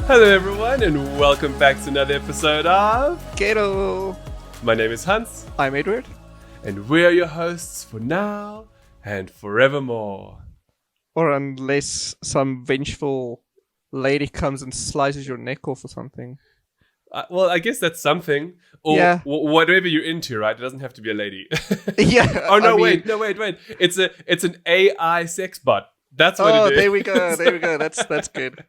Hello everyone and welcome back to another episode of Gato. My name is Hans I'm Edward. and we're your hosts for now and forevermore. Or unless some vengeful lady comes and slices your neck off or something. Well, I guess that's something. Or Yeah. whatever you're into, right? It doesn't have to be a lady. Yeah. Oh, no, I mean, wait. It's an AI sex bot. That's what it is. there we go. That's good.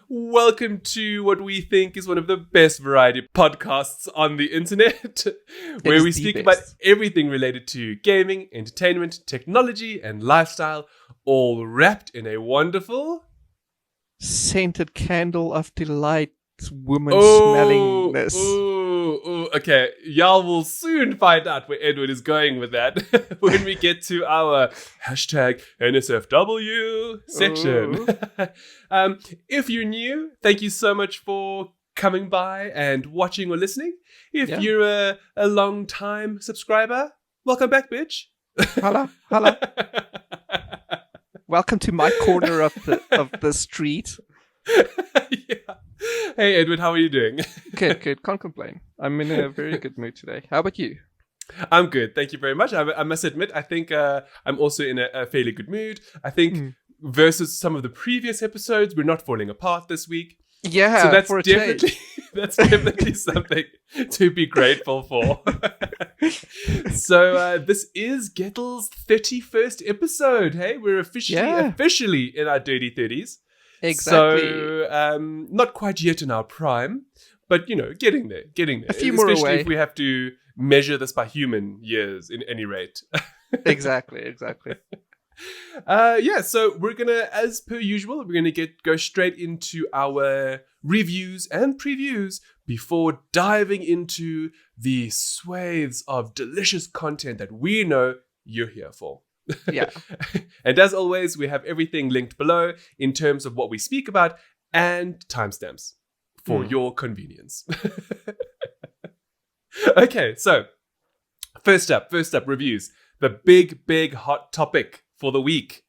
Welcome to what we think is one of the best variety podcasts on the internet, where we speak about everything related to gaming, entertainment, technology, and lifestyle, all wrapped in a wonderful Scented candle of delight, woman smellingness. Okay, y'all will soon find out where Edward is going with that when we get to our hashtag NSFW section. If you're new, thank you so much for coming by and watching or listening. If you're a long-time subscriber, welcome back, bitch. Holla. Welcome to my corner of the street. Yeah. Hey, Edward, how are you doing? Good. Can't complain. I'm in a very good mood today. How about you? I'm good. Thank you very much. I must admit, I think I'm also in a fairly good mood. I think versus some of the previous episodes, we're not falling apart this week. Yeah, so that's definitely something to be grateful for. So this is Gettel's 31st episode. Hey, we're officially in our dirty 30s. Exactly. So, not quite yet in our prime, but, getting there. A few more Especially away. if we have to measure this by human years, in any rate. Exactly. So we're going to, as per usual, we're going to go straight into our reviews and previews before diving into the swathes of delicious content that we know you're here for. Yeah. And as always, we have everything linked below in terms of what we speak about and timestamps for your convenience. Okay, so first up, reviews. The big hot topic for the week.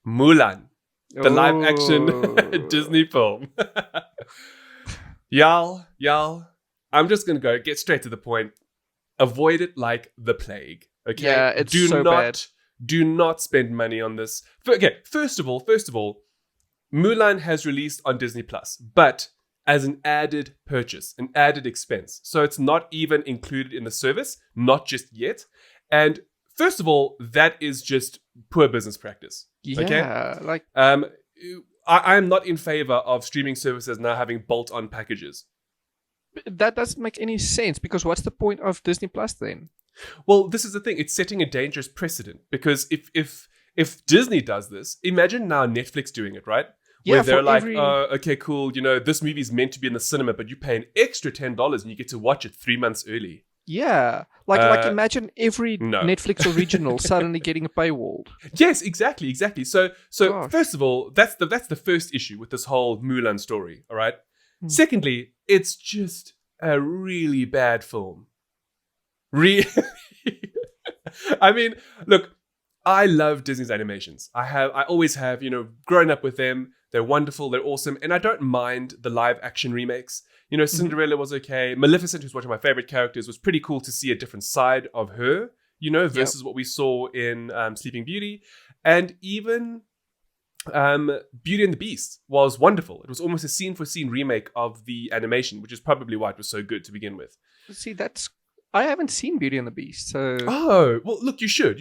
Mulan, the live action Disney film. Y'all, I'm just going to get straight to the point. Avoid it like the plague. Okay? Yeah, it's so bad. Do not spend money on this. Okay, first of all, Mulan has released on Disney Plus, but as an added purchase, an added expense. So it's not even included in the service, not just yet. And first of all, that is just poor business practice. Yeah, okay? I am not in favor of streaming services now having bolt-on packages. That doesn't make any sense, because what's the point of Disney Plus then? Well, this is the thing. It's setting a dangerous precedent, because if Disney does this, imagine now Netflix doing it, right? Where they're like, okay, cool, this movie's meant to be in the cinema, but you pay an extra $10 and you get to watch it 3 months early. Yeah, like imagine every Netflix original suddenly getting paywalled. Yes, exactly. So first of all, that's the first issue with this whole Mulan story, all right? Secondly, it's just a really bad film. I mean, look, I love Disney's animations. I always have, grown up with them. They're wonderful. They're awesome. And I don't mind the live action remakes. Cinderella was okay. Maleficent, who's one of my favorite characters, was pretty cool to see a different side of her, versus what we saw in Sleeping Beauty. And even Beauty and the Beast was wonderful. It was almost a scene-for-scene remake of the animation, which is probably why it was so good to begin with. See, I haven't seen Beauty and the Beast, so... Oh, well, look, you should.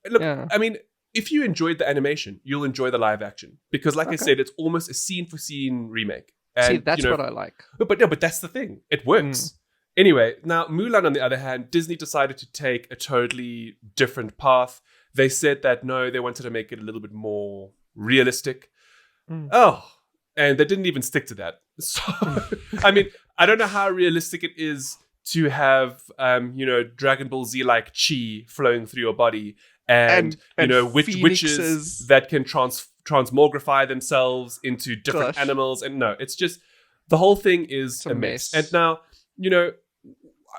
Look, yeah. I mean, if you enjoyed the animation, you'll enjoy the live action. Because like I said, it's almost a scene-for-scene remake. And, see, that's what I like. But that's the thing. It works. Anyway, now, Mulan, on the other hand, Disney decided to take a totally different path. They said that, no, they wanted to make it a little bit more realistic. Oh, and they didn't even stick to that. So, I mean, I don't know how realistic it is to have, Dragon Ball Z like chi flowing through your body, and witches that can transmogrify themselves into different animals. And no, it's just the whole thing is a mess. And now,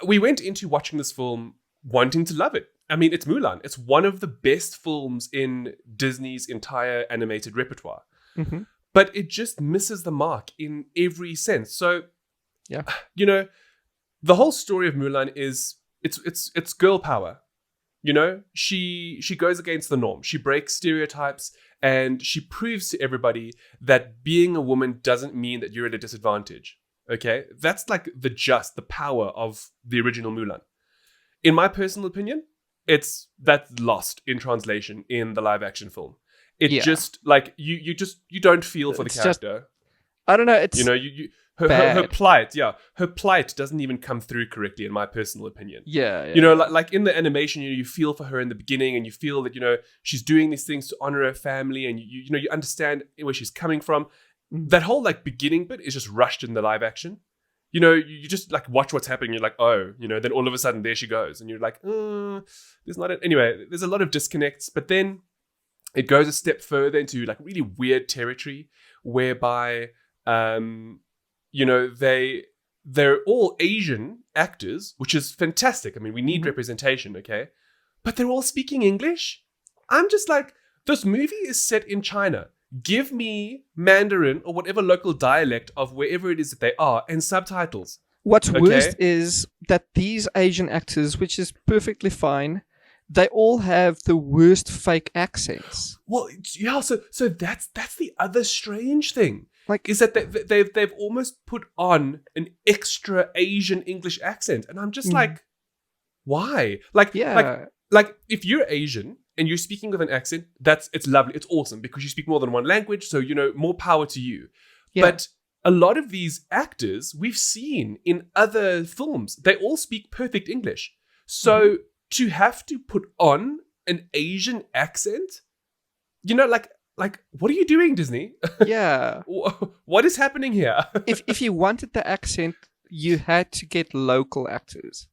we went into watching this film wanting to love it. I mean, it's Mulan. It's one of the best films in Disney's entire animated repertoire. but it just misses the mark in every sense. So, Yeah. you know, the whole story of Mulan is it's girl power. You know, she goes against the norm. She breaks stereotypes, and she proves to everybody that being a woman doesn't mean that you're at a disadvantage. Okay? That's like the power of the original Mulan. In my personal opinion, that's lost in translation in the live action film. It just like you don't feel for the character. I don't know. It's her plight doesn't even come through correctly, in my personal opinion. Yeah. Like in the animation, you feel for her in the beginning, and you feel that she's doing these things to honor her family, and you understand where she's coming from. That whole like beginning bit is just rushed in the live action. You just like watch what's happening. You're like, oh, then all of a sudden there she goes, and you're like, there's not anyway. There's a lot of disconnects, but then it goes a step further into like really weird territory, whereby they're all Asian actors, which is fantastic. I mean, we need representation, okay? But they're all speaking English. I'm just like, this movie is set in China. Give me Mandarin or whatever local dialect of wherever it is that they are and subtitles. What's worst is that these Asian actors, which is perfectly fine, they all have the worst fake accents. Well, yeah, so that's the other strange thing. Like, is that they've almost put on an extra Asian English accent, and I'm just like, why? Like if you're Asian and you're speaking with an accent, it's lovely, it's awesome because you speak more than one language, so more power to you. Yeah. But a lot of these actors we've seen in other films, they all speak perfect English. So to have to put on an Asian accent, like, what are you doing, Disney? Yeah. What is happening here? if you wanted the accent, you had to get local actors.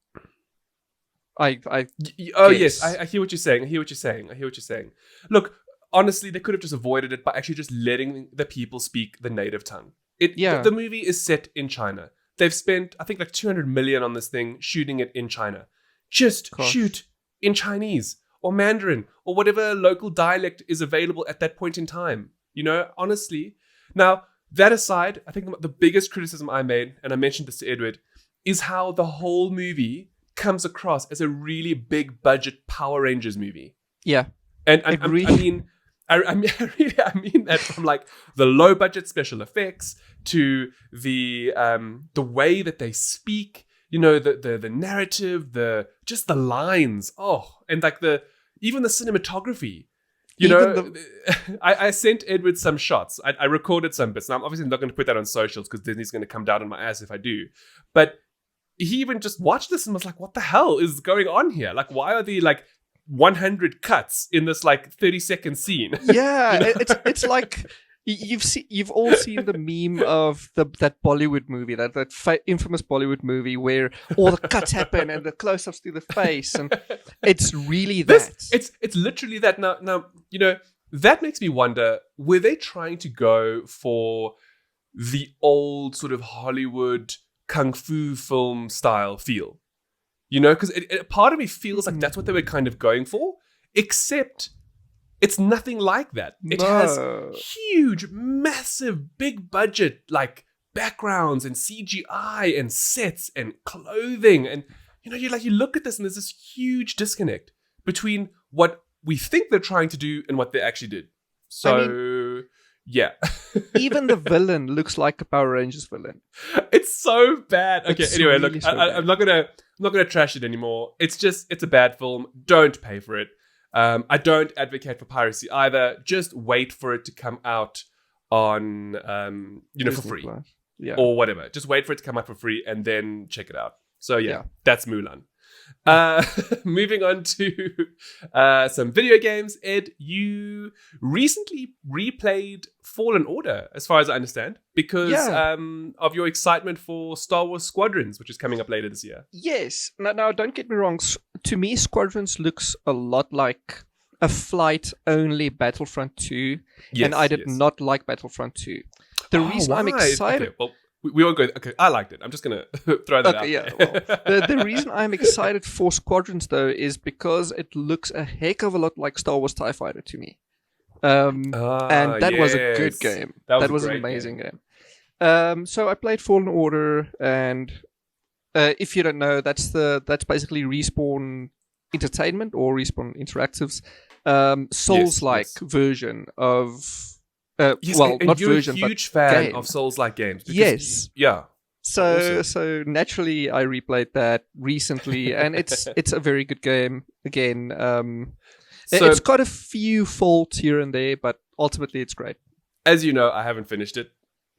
Yes, I hear what you're saying. Look, honestly, they could have just avoided it by actually just letting the people speak the native tongue. The movie is set in China. They've spent, I think, like 200 million on this thing, shooting it in China. Just shoot in Chinese or Mandarin or whatever local dialect is available at that point in time. Honestly. Now, that aside, I think the biggest criticism I made, and I mentioned this to Edward, is how the whole movie comes across as a really big budget Power Rangers movie. Yeah. And I mean that from like the low budget special effects to the way that they speak, the narrative, just the lines. Oh, and like even the cinematography. I sent Edward some shots. I recorded some bits. Now I'm obviously not going to put that on socials because Disney's going to come down on my ass if I do. But he even just watched this and was like, what the hell is going on here? Like, why are there like 100 cuts in this like 30-second scene? Yeah, it's like you've all seen the meme of that Bollywood movie, that infamous Bollywood movie where all the cuts happen and the close-ups to the face, and it's really that. It's literally that. Now that makes me wonder: were they trying to go for the old sort of Hollywood kung fu film style feel? Because part of me feels like that's what they were kind of going for, except it's nothing like that. It has huge, massive, big budget, like backgrounds and CGI and sets and clothing. And, you look at this and there's this huge disconnect between what we think they're trying to do and what they actually did. So, yeah. Even the villain looks like a Power Rangers villain. It's so bad. Okay, It's anyway, really look, so I'm not gonna trash it anymore. It's a bad film. Don't pay for it. I don't advocate for piracy either. Just wait for it to come out on, for free. Yeah. Or whatever. Just wait for it to come out for free and then check it out. So yeah. That's Mulan. Moving on to some video games. Ed, you recently replayed Fallen Order, as far as I understand, because of your excitement for Star Wars Squadrons, which is coming up later this year. Yes. Now, don't get me wrong. To me, Squadrons looks a lot like a flight-only Battlefront 2, and I did not like Battlefront 2. The reason I'm excited... Okay, well, we won't go... Okay, I liked it. I'm just going to throw that out. Yeah, well, the reason I'm excited for Squadrons, though, is because it looks a heck of a lot like Star Wars TIE Fighter to me. And that was a good yes. game. That was a an great amazing game. So I played Fallen Order, and if you don't know, that's basically Respawn Entertainment or Respawn Interactive's Souls-like version of. Yes, well, and not you're version, a but huge fan game. of Souls-like games. Because Yes. Yeah. So Awesome. so naturally, I replayed that recently, and it's a very good game. Again, So, it's got a few faults here and there, but ultimately, it's great. as you know, I haven't finished it.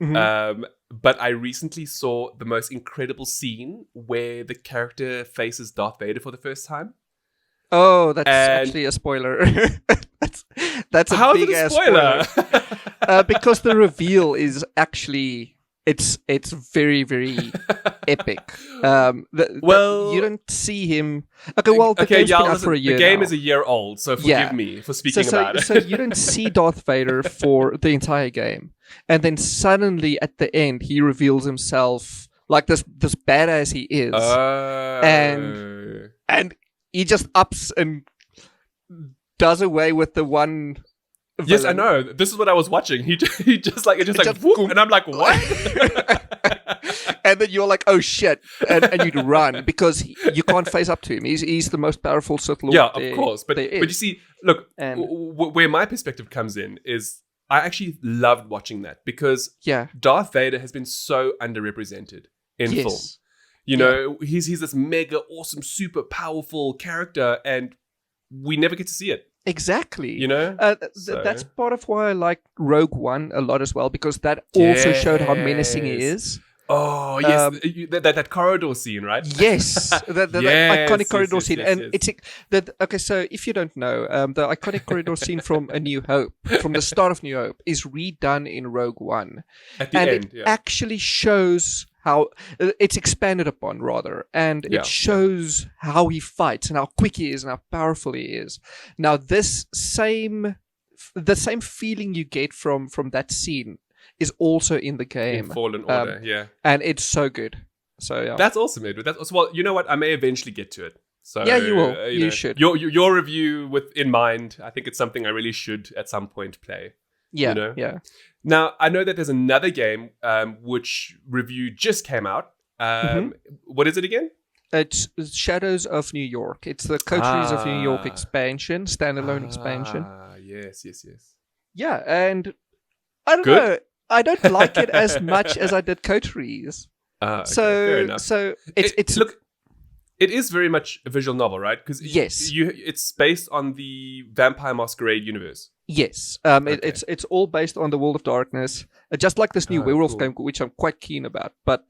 Mhm. But I recently saw the most incredible scene where the character faces Darth Vader for the first time. Oh, that's And- actually a spoiler. that's a How is big it a ass spoiler? because the reveal is actually it's very very epic. Well- you don't see him. Okay, well, the game's been out for a year. The game now. is a year old, so forgive me for speaking about it. So you don't see Darth Vader for the entire game, and then suddenly at the end he reveals himself like this badass he is, and he just ups and does away with the one. Yes, I villain. know. This is what I was watching. He just like whoop, and I'm like, what? And then you're like, oh shit, and you'd run because you can't face up to him. He's the most powerful Sith Lord. Yeah, of course. But there is. you see, look, And- where my perspective comes in is I actually loved watching that because Yeah. Darth Vader has been so underrepresented in Yes. film. You know, he's this mega awesome, super powerful character, and we never get to see it. Exactly. You know? So- That's part of why I like Rogue One a lot as well, because that also showed how menacing he Yes. is. Oh yes, that corridor scene, right? Yes, the Yes, iconic yes, corridor yes, scene, yes, and yes. it's okay. So if you don't know, the iconic corridor scene from A New Hope, from the start of New Hope, is redone in Rogue One, At the and end, it actually shows how it's expanded upon, rather, and Yeah. it shows how he fights and how quick he is and how powerful he is. Now, the same feeling you get from that scene is also in the game, in Fallen Order, yeah. and it's so good. So yeah, That's awesome, Edward. That's awesome. Well, you know what? I may eventually get to it. So Yeah, you will. You should. Your review with in mind. I think it's something I really should at some point play. yeah, you know? yeah. Now I know that there's another game which review just came out. What is it again? It's Shadows of New York. It's the Coteries of New York Ah. expansion, standalone expansion. Yes. Yeah, and I don't Good? know. I don't like it as much as I did Coteries. Okay, fair enough. So it's look. It is very much a visual novel, right? Because Yes. it's based on the Vampire Masquerade universe. yes. Okay. It's all based on the World of Darkness, just like this new werewolf cool. game, which I'm quite keen about. But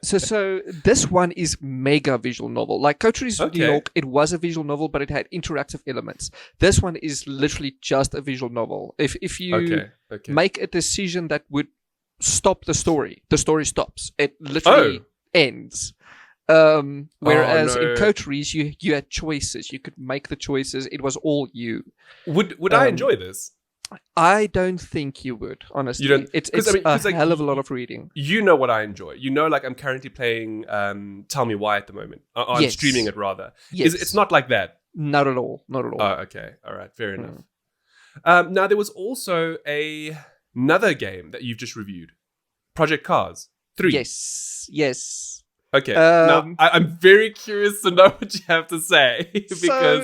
so this one is mega visual novel. Like Coteries of New Okay. York, it was a visual novel, but it had interactive elements. This one is literally just a visual novel. If you Okay. make a decision that would stop the story stops. It literally ends. Whereas no. in Coteries, you had choices. You could make the choices. It was all you. Would I enjoy this? I don't think you would, honestly. You don't- It's 'cause, I mean, 'cause, a like, hell of a lot of reading. You know what I enjoy. You know, like I'm currently playing Tell Me Why at the moment. I'm Yes. streaming it rather. Yes. It's not like that. Not at all. Not at all. Oh, okay. All right. Fair enough. Now, there was also another game that you've just reviewed. Project Cars 3. Yes. Okay. Now, I'm very curious to know what you have to say. Because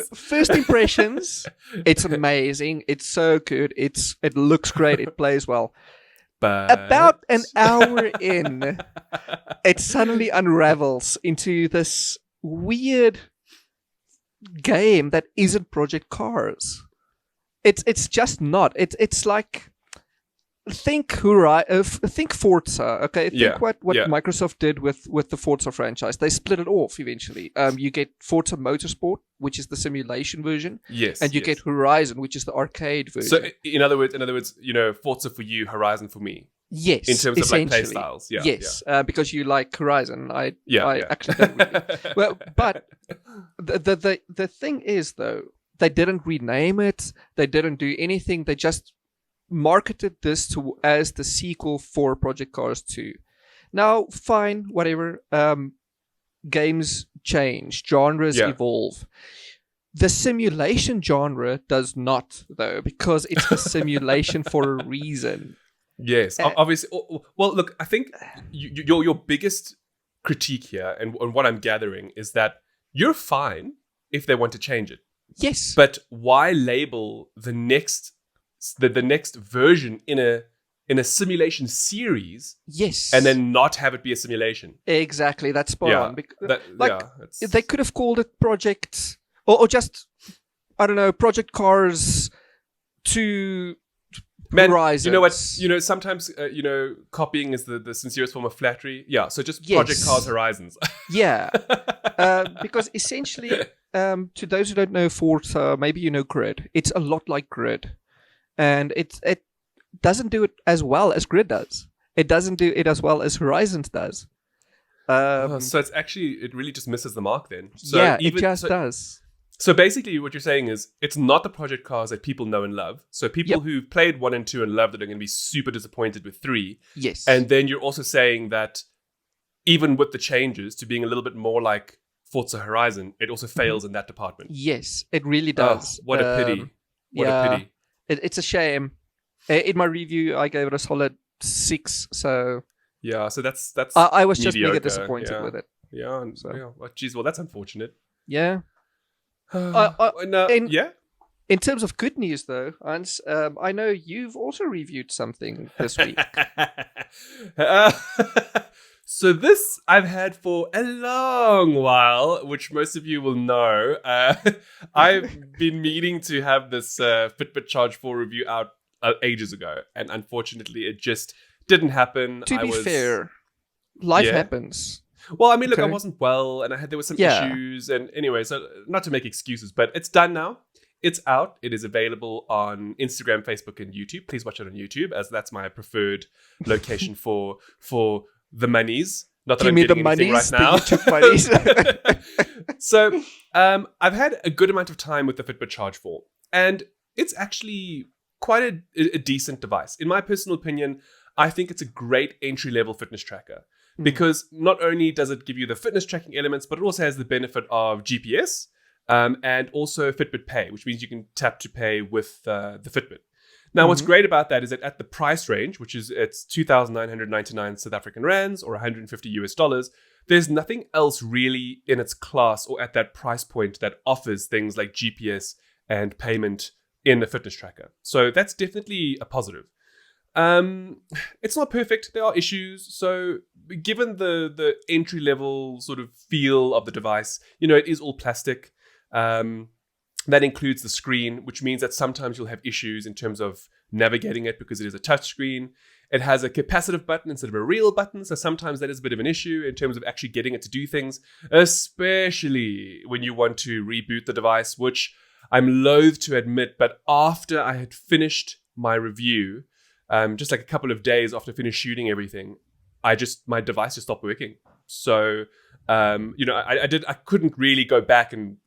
So, first impressions, it's amazing. It's so good. It looks great. It plays well. but... About an hour in, it suddenly unravels into this weird game that isn't Project Cars. It's just not. It's like think Forza. Okay, think what Microsoft did with the Forza franchise. They split it off eventually. You get Forza Motorsport, which is the simulation version, Yes. and you get Horizon, which is the arcade version. So, in other words, you know, Forza for you, Horizon for me. Yes, In terms of like play essentially. styles. Yeah. Yes, because you like Horizon. I Yeah. actually don't really. Well, but the thing is, though, they didn't rename it. They didn't do anything. They just marketed this as the sequel for Project Cars 2. Now, fine, whatever. Games change, genres evolve. The simulation genre does not, though, because it's a simulation for a reason. Yes, obviously. Well, look, I think your biggest critique here, and what I'm gathering, is that you're fine if they want to change it. Yes. But why label the next version in a simulation series? Yes. And then not have it be a simulation. Exactly, that's spot on. They could have called it Project, or just, I don't know, Project Cars to Horizons. You know what? Sometimes copying is the sincerest form of flattery. Yeah, so just Project Cars Horizons. Yeah, because essentially, to those who don't know Forza, maybe you know Grid. It's a lot like Grid, and it doesn't do it as well as Grid does. It doesn't do it as well as Horizons does. So it really just misses the mark then. So it just does. So basically what you're saying is it's not the Project Cars that people know and love. So people who've played 1 and 2 and loved it are going to be super disappointed with 3. Yes. And then you're also saying that even with the changes to being a little bit more like Forza Horizon, it also fails in that department. Yes, it really does. Oh, what a pity. What a pity. It's a shame. In my review, I gave it a solid 6. So yeah, so that's I was just mediocre. mega disappointed with it. Yeah, well, geez, well, that's unfortunate. Yeah. In terms of good news, though, Hans, I know you've also reviewed something this week. So this I've had for a long while, which most of you will know. I've been meaning to have this Fitbit Charge 4 review out ages ago, and unfortunately it just didn't happen. To be fair, life happens. Well, I mean, look, I wasn't well, and there were some issues, and anyway, so not to make excuses, but it's done now. It's out. It is available on Instagram, Facebook, and YouTube. Please watch it on YouTube, as that's my preferred location for the monies. Not that I'm getting anything right now. The YouTube monies. So, I've had a good amount of time with the Fitbit Charge 4, and it's actually quite a decent device. In my personal opinion, I think it's a great entry-level fitness tracker. Because not only does it give you the fitness tracking elements, but it also has the benefit of GPS and also Fitbit Pay, which means you can tap to pay with the Fitbit. Now, what's great about that is that at the price range, which is it's 2,999 South African rands or $150, there's nothing else really in its class or at that price point that offers things like GPS and payment in a fitness tracker. So that's definitely a positive. It's not perfect. There are issues. So given the entry level sort of feel of the device, it is all plastic. That includes the screen, which means that sometimes you'll have issues in terms of navigating it because it is a touch screen. It has a capacitive button instead of a real button. So sometimes that is a bit of an issue in terms of actually getting it to do things, especially when you want to reboot the device, which I'm loath to admit, but after I had finished my review, just like a couple of days after finished shooting everything, my device just stopped working. So, I couldn't really go back and,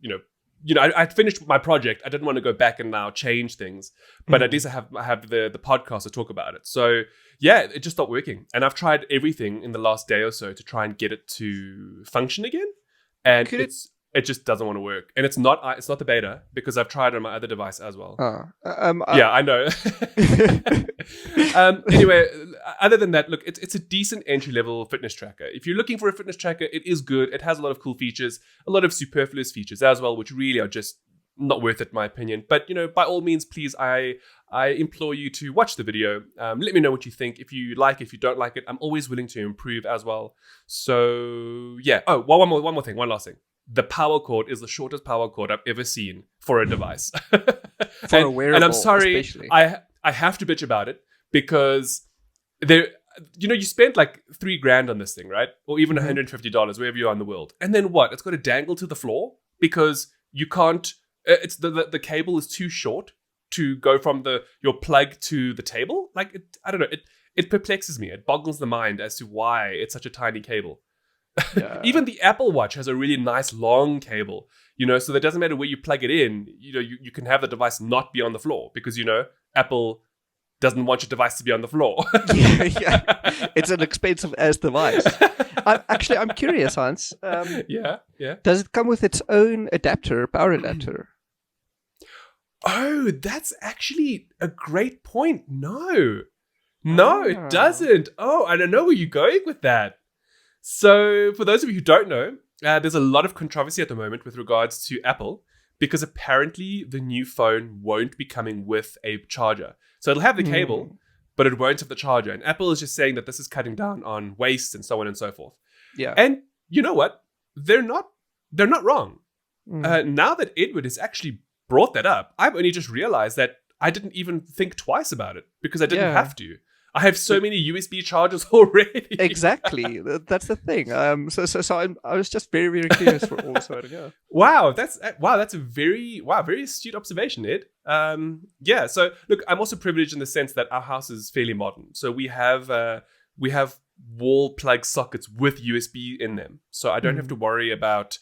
I'd finished my project. I didn't want to go back and now change things, but at least I have the podcast to talk about it. So yeah, it just stopped working. And I've tried everything in the last day or so to try and get it to function again. And it just doesn't want to work. And it's not the beta because I've tried it on my other device as well. Yeah, I know. Anyway, other than that, look, it's a decent entry-level fitness tracker. If you're looking for a fitness tracker, it is good. It has a lot of cool features, a lot of superfluous features as well, which really are just not worth it, in my opinion. But, by all means, please, I implore you to watch the video. Let me know what you think. If you like it, if you don't like it, I'm always willing to improve as well. So, yeah. Oh, one last thing. The power cord is the shortest power cord I've ever seen for a device. For a wearable, and I'm sorry, especially. I have to bitch about it because you spent like $3,000 on this thing, right? Or even $150, wherever you are in the world. And then what? It's got to dangle to the floor because you can't. It's the cable is too short to go from your plug to the table. Like I don't know. It perplexes me. It boggles the mind as to why it's such a tiny cable. Yeah. Even the Apple Watch has a really nice long cable, so that doesn't matter where you plug it in. You can have the device not be on the floor because Apple doesn't want your device to be on the floor. Yeah. It's an expensive ass device. I'm curious, Hans. Yeah. Does it come with its own power adapter? Oh, that's actually a great point. No, it doesn't. Oh, I don't know where you're going with that. So, for those of you who don't know, there's a lot of controversy at the moment with regards to Apple because apparently the new phone won't be coming with a charger. So it'll have the cable, but it won't have the charger. And Apple is just saying that this is cutting down on waste and so on and so forth. Yeah. And you know what? They're not wrong. Now that Edward has actually brought that up, I've only just realized that I didn't even think twice about it because I didn't have to. I have so many USB chargers already. Exactly. That's the thing. So I was just very, very curious for all this. Yeah. Wow, that's a very astute observation, Ed. Yeah. So look, I'm also privileged in the sense that our house is fairly modern. So we have wall plug sockets with USB in them. So I don't have to worry about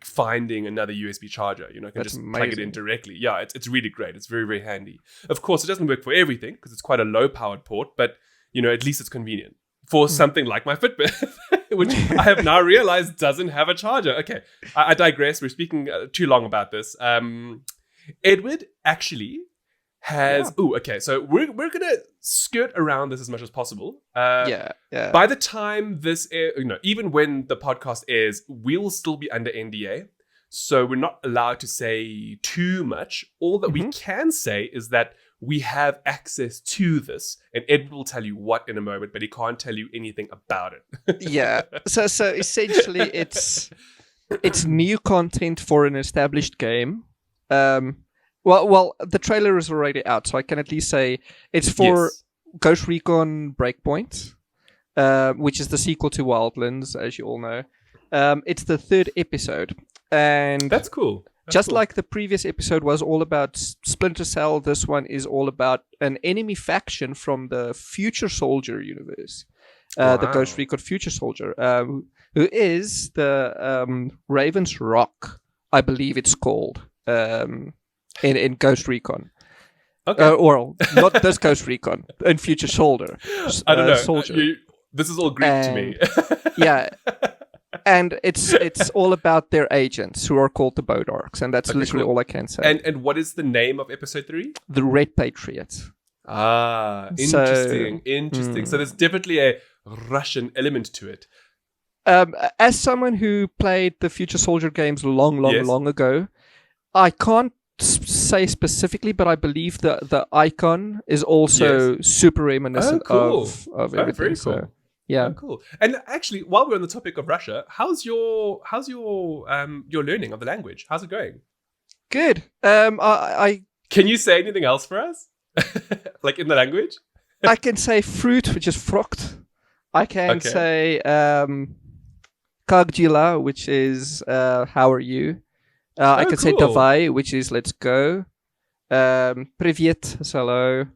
finding another USB charger. I can just plug it in directly. Yeah, it's really great. It's very, very handy. Of course, it doesn't work for everything because it's quite a low-powered port, but, at least it's convenient for something like my Fitbit, which I have now realized doesn't have a charger. Okay, I digress. We're speaking too long about this. Edward actually has... Oh, okay. So we're going to skirt around this as much as possible. Yeah. By the time this even when the podcast airs, we'll still be under NDA. So we're not allowed to say too much. All that we can say is that we have access to this. And Ed will tell you what in a moment, but he can't tell you anything about it. Yeah. So essentially it's new content for an established game. Well, the trailer is already out, so I can at least say it's for Ghost Recon Breakpoint, which is the sequel to Wildlands, as you all know. It's the 3rd episode, and that's cool. Just like the previous episode was all about Splinter Cell, this one is all about an enemy faction from the Future Soldier universe, the Ghost Recon Future Soldier, who is the Raven's Rock, I believe it's called. In Ghost Recon. Okay. Or not this Ghost Recon, in Future Soldier. I don't know. Soldier. This is all Greek to me. Yeah. And it's all about their agents who are called the Bodarks, and that's literally all I can say. And what is the name of episode 3? The Red Patriots. Ah, interesting. So there's definitely a Russian element to it. As someone who played the Future Soldier games long ago, I can't say specifically, but I believe the icon is also super reminiscent of everything. Very cool. So, yeah, cool. And actually, while we're on the topic of Russia, how's your learning of the language? How's it going? Good. I can you say anything else for us, like in the language? I can say fruit, which is frucht. I can say как дела, which is how are you. I can say davai, which is let's go. Привет, hello.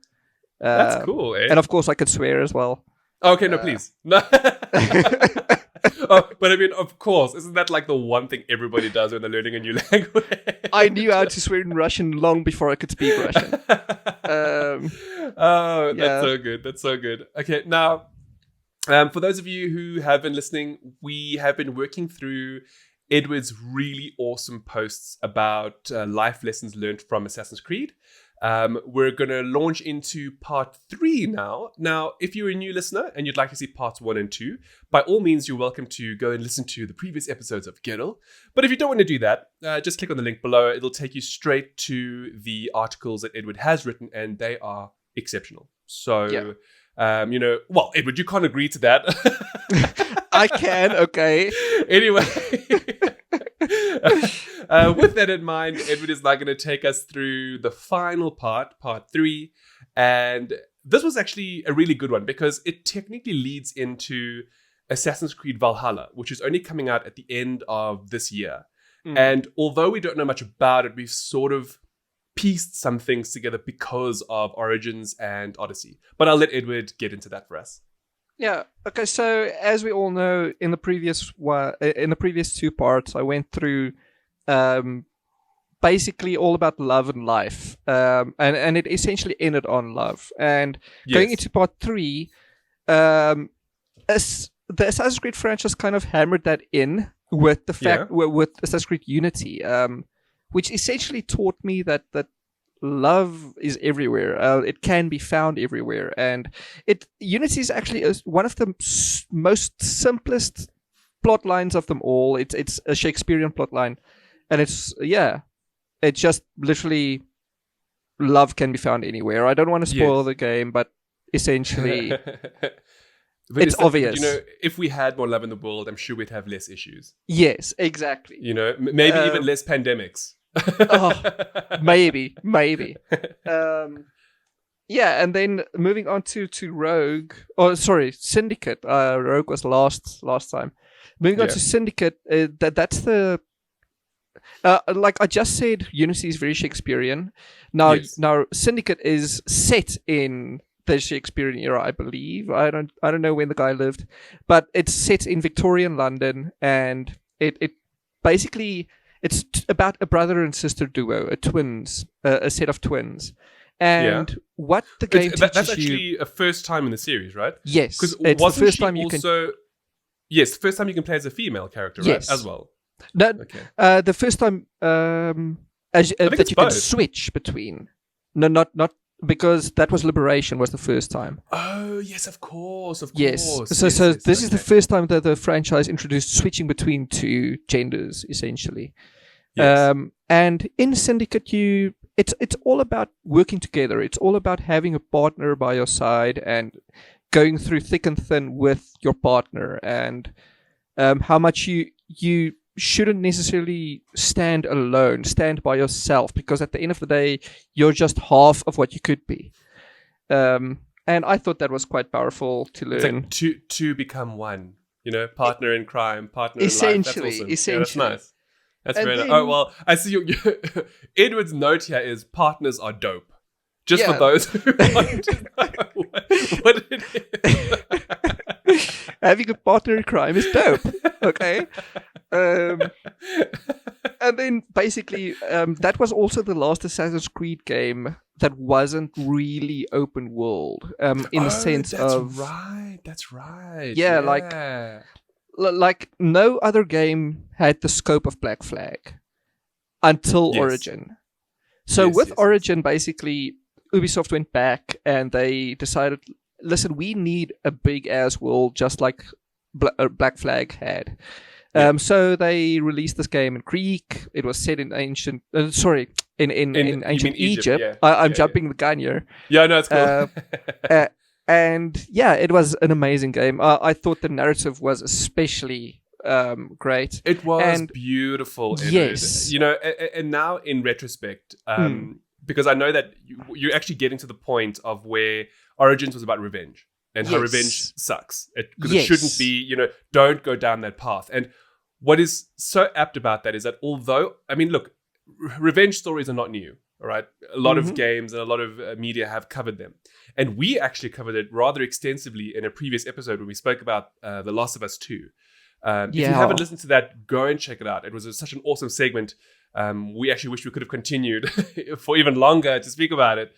That's cool, eh? And of course, I can swear as well. Okay, no, please. No. But I mean, of course, isn't that like the one thing everybody does when they're learning a new language? I knew how to swear in Russian long before I could speak Russian. That's so good. That's so good. Okay, now, for those of you who have been listening, we have been working through Edward's really awesome posts about life lessons learned from Assassin's Creed. We're going to launch into part 3 now. Now, if you're a new listener and you'd like to see parts 1 and 2, by all means, you're welcome to go and listen to the previous episodes of Girdle. But if you don't want to do that, just click on the link below. It'll take you straight to the articles that Edward has written, and they are exceptional. So, well, Edward, you can't agree to that. I can, okay. Anyway, with that in mind, Edward is now going to take us through the final part 3. And this was actually a really good one because it technically leads into Assassin's Creed Valhalla, which is only coming out at the end of this year. And although we don't know much about it, we've sort of pieced some things together because of Origins and Odyssey. But I'll let Edward get into that for us. Yeah. Okay. So as we all know, in the previous 2 parts, I went through basically all about love and life, and it essentially ended on love. And going into part 3, the Assassin's Creed franchise kind of hammered that in with the fact with Assassin's Creed Unity, which essentially taught me that love is everywhere. It can be found everywhere, and Unity is actually one of the most simplest plot lines of them all. It's a Shakespearean plot line, and it's just literally love can be found anywhere. I don't want to spoil the game, but essentially, but it's obvious. You know, if we had more love in the world, I'm sure we'd have less issues. Yes, exactly. You know, maybe even less pandemics. Maybe. Yeah, and then moving on to Rogue. Oh, sorry, Syndicate. Rogue was last time. Moving on to Syndicate. That's the. Like I just said, Unity is very Shakespearean. Now Syndicate is set in the Shakespearean era, I believe. I don't know when the guy lived, but it's set in Victorian London, and it basically it's about a brother and sister duo, a set of twins. And what the game teaches that's actually a first time in the series, right? Yes, because it's the first time you can. Yes, the first time you can play as a female character, right? As well. No, the first time that you can switch between. No, not because that was Liberation was the first time. Oh yes, of course. Yes. So this is the first time that the franchise introduced switching between two genders, essentially. Yes. And in Syndicate, it's all about working together. It's all about having a partner by your side and going through thick and thin with your partner, and how much you shouldn't necessarily stand alone, stand by yourself, because at the end of the day, you're just half of what you could be. And I thought that was quite powerful to learn. It's like two become one, you know, partner in crime, partner in life. That's awesome. Essentially. Yeah, that's nice. That's very nice. Oh, well, I see Edward's note here is partners are dope. Just for those who want to know what it is. Having a partner in crime is dope. Okay. And then basically, that was also the last Assassin's Creed game that wasn't really open world. In the sense of that's right. Yeah, like no other game had the scope of Black Flag until Origin. So with Origin, basically, Ubisoft went back and they decided, listen, we need a big ass world just like Black Flag had. So they released this game in Greek. It was set in ancient, in ancient Egypt. I'm jumping the gun here. Yeah, no, it's cool. And yeah, it was an amazing game. I thought the narrative was especially great. It was beautiful. Yes, you know, and now in retrospect, because I know that you're actually getting to the point of where Origins was about revenge. And how revenge sucks. Because it shouldn't be, you know, don't go down that path. And what is so apt about that is that although, I mean, look, revenge stories are not new, all right? A lot of games and a lot of media have covered them. And we actually covered it rather extensively in a previous episode when we spoke about The Last of Us 2. If you haven't listened to that, go and check it out. It was such an awesome segment. We actually wish we could have continued for even longer to speak about it.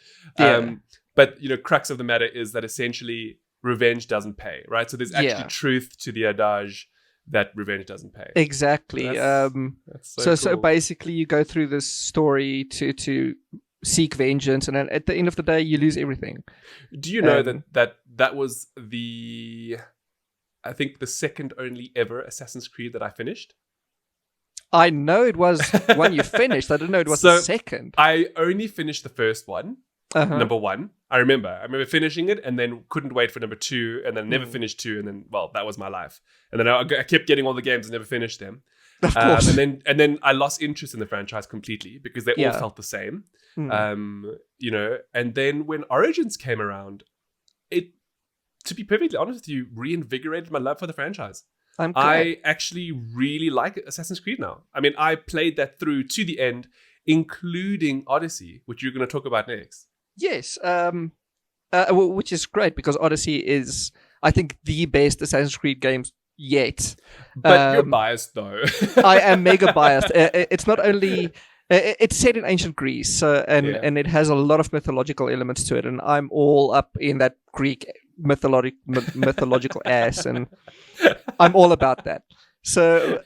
But, you know, crux of the matter is that essentially revenge doesn't pay, right? So there's actually truth to the adage that revenge doesn't pay. Exactly. That's so cool. So basically you go through this story to seek vengeance, and then at the end of the day, you lose everything. Do you know that was I think the second only ever Assassin's Creed that I finished? I know it was one you finished. I didn't know it was the second. I only finished the first one. Number one. I remember finishing it and then couldn't wait for number 2 and then never finished 2 and then, well, that was my life. And then I kept getting all the games and never finished them. Of course. And then I lost interest in the franchise completely because they all felt the same. You know, and then when Origins came around, it, to be perfectly honest with you, reinvigorated my love for the franchise. I actually really like Assassin's Creed now. I mean, I played that through to the end, including Odyssey, which you're going to talk about next. Yes, which is great because Odyssey is, I think, the best Assassin's Creed game yet. But you're biased, though. I am mega biased. It's not only... It's set in ancient Greece, and it has a lot of mythological elements to it, and I'm all up in that Greek mythological ass, and I'm all about that. So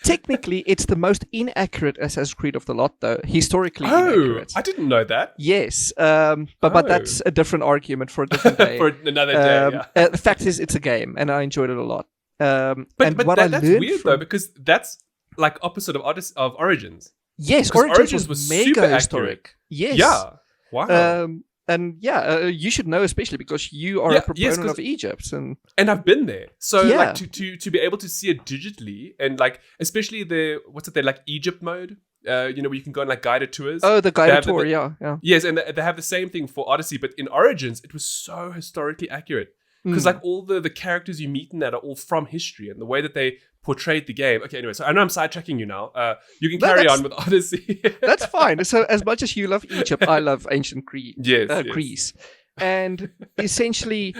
technically, it's the most inaccurate Assassin's Creed of the lot, though. Historically inaccurate. I didn't know that. Yes, but that's a different argument for a different day. For another day, yeah. The fact is, it's a game, and I enjoyed it a lot. But that's weird, though, because that's like opposite of Origins. Yes, Origins was mega historic. Yes. Yeah. Wow. And you should know, especially because you are a proponent of Egypt, and I've been there. So like to be able to see it digitally, and like especially the like Egypt mode, where you can go on like guided tours. Oh, the guided tour, yeah. Yes, and they have the same thing for Odyssey, but in Origins it was so historically accurate because like all the characters you meet in that are all from history, and the way that they portrayed the game. Okay, anyway, so I know I'm sidetracking you now. You can carry on with Odyssey. That's fine. So as much as you love Egypt, I love ancient Greece. Greece. And essentially,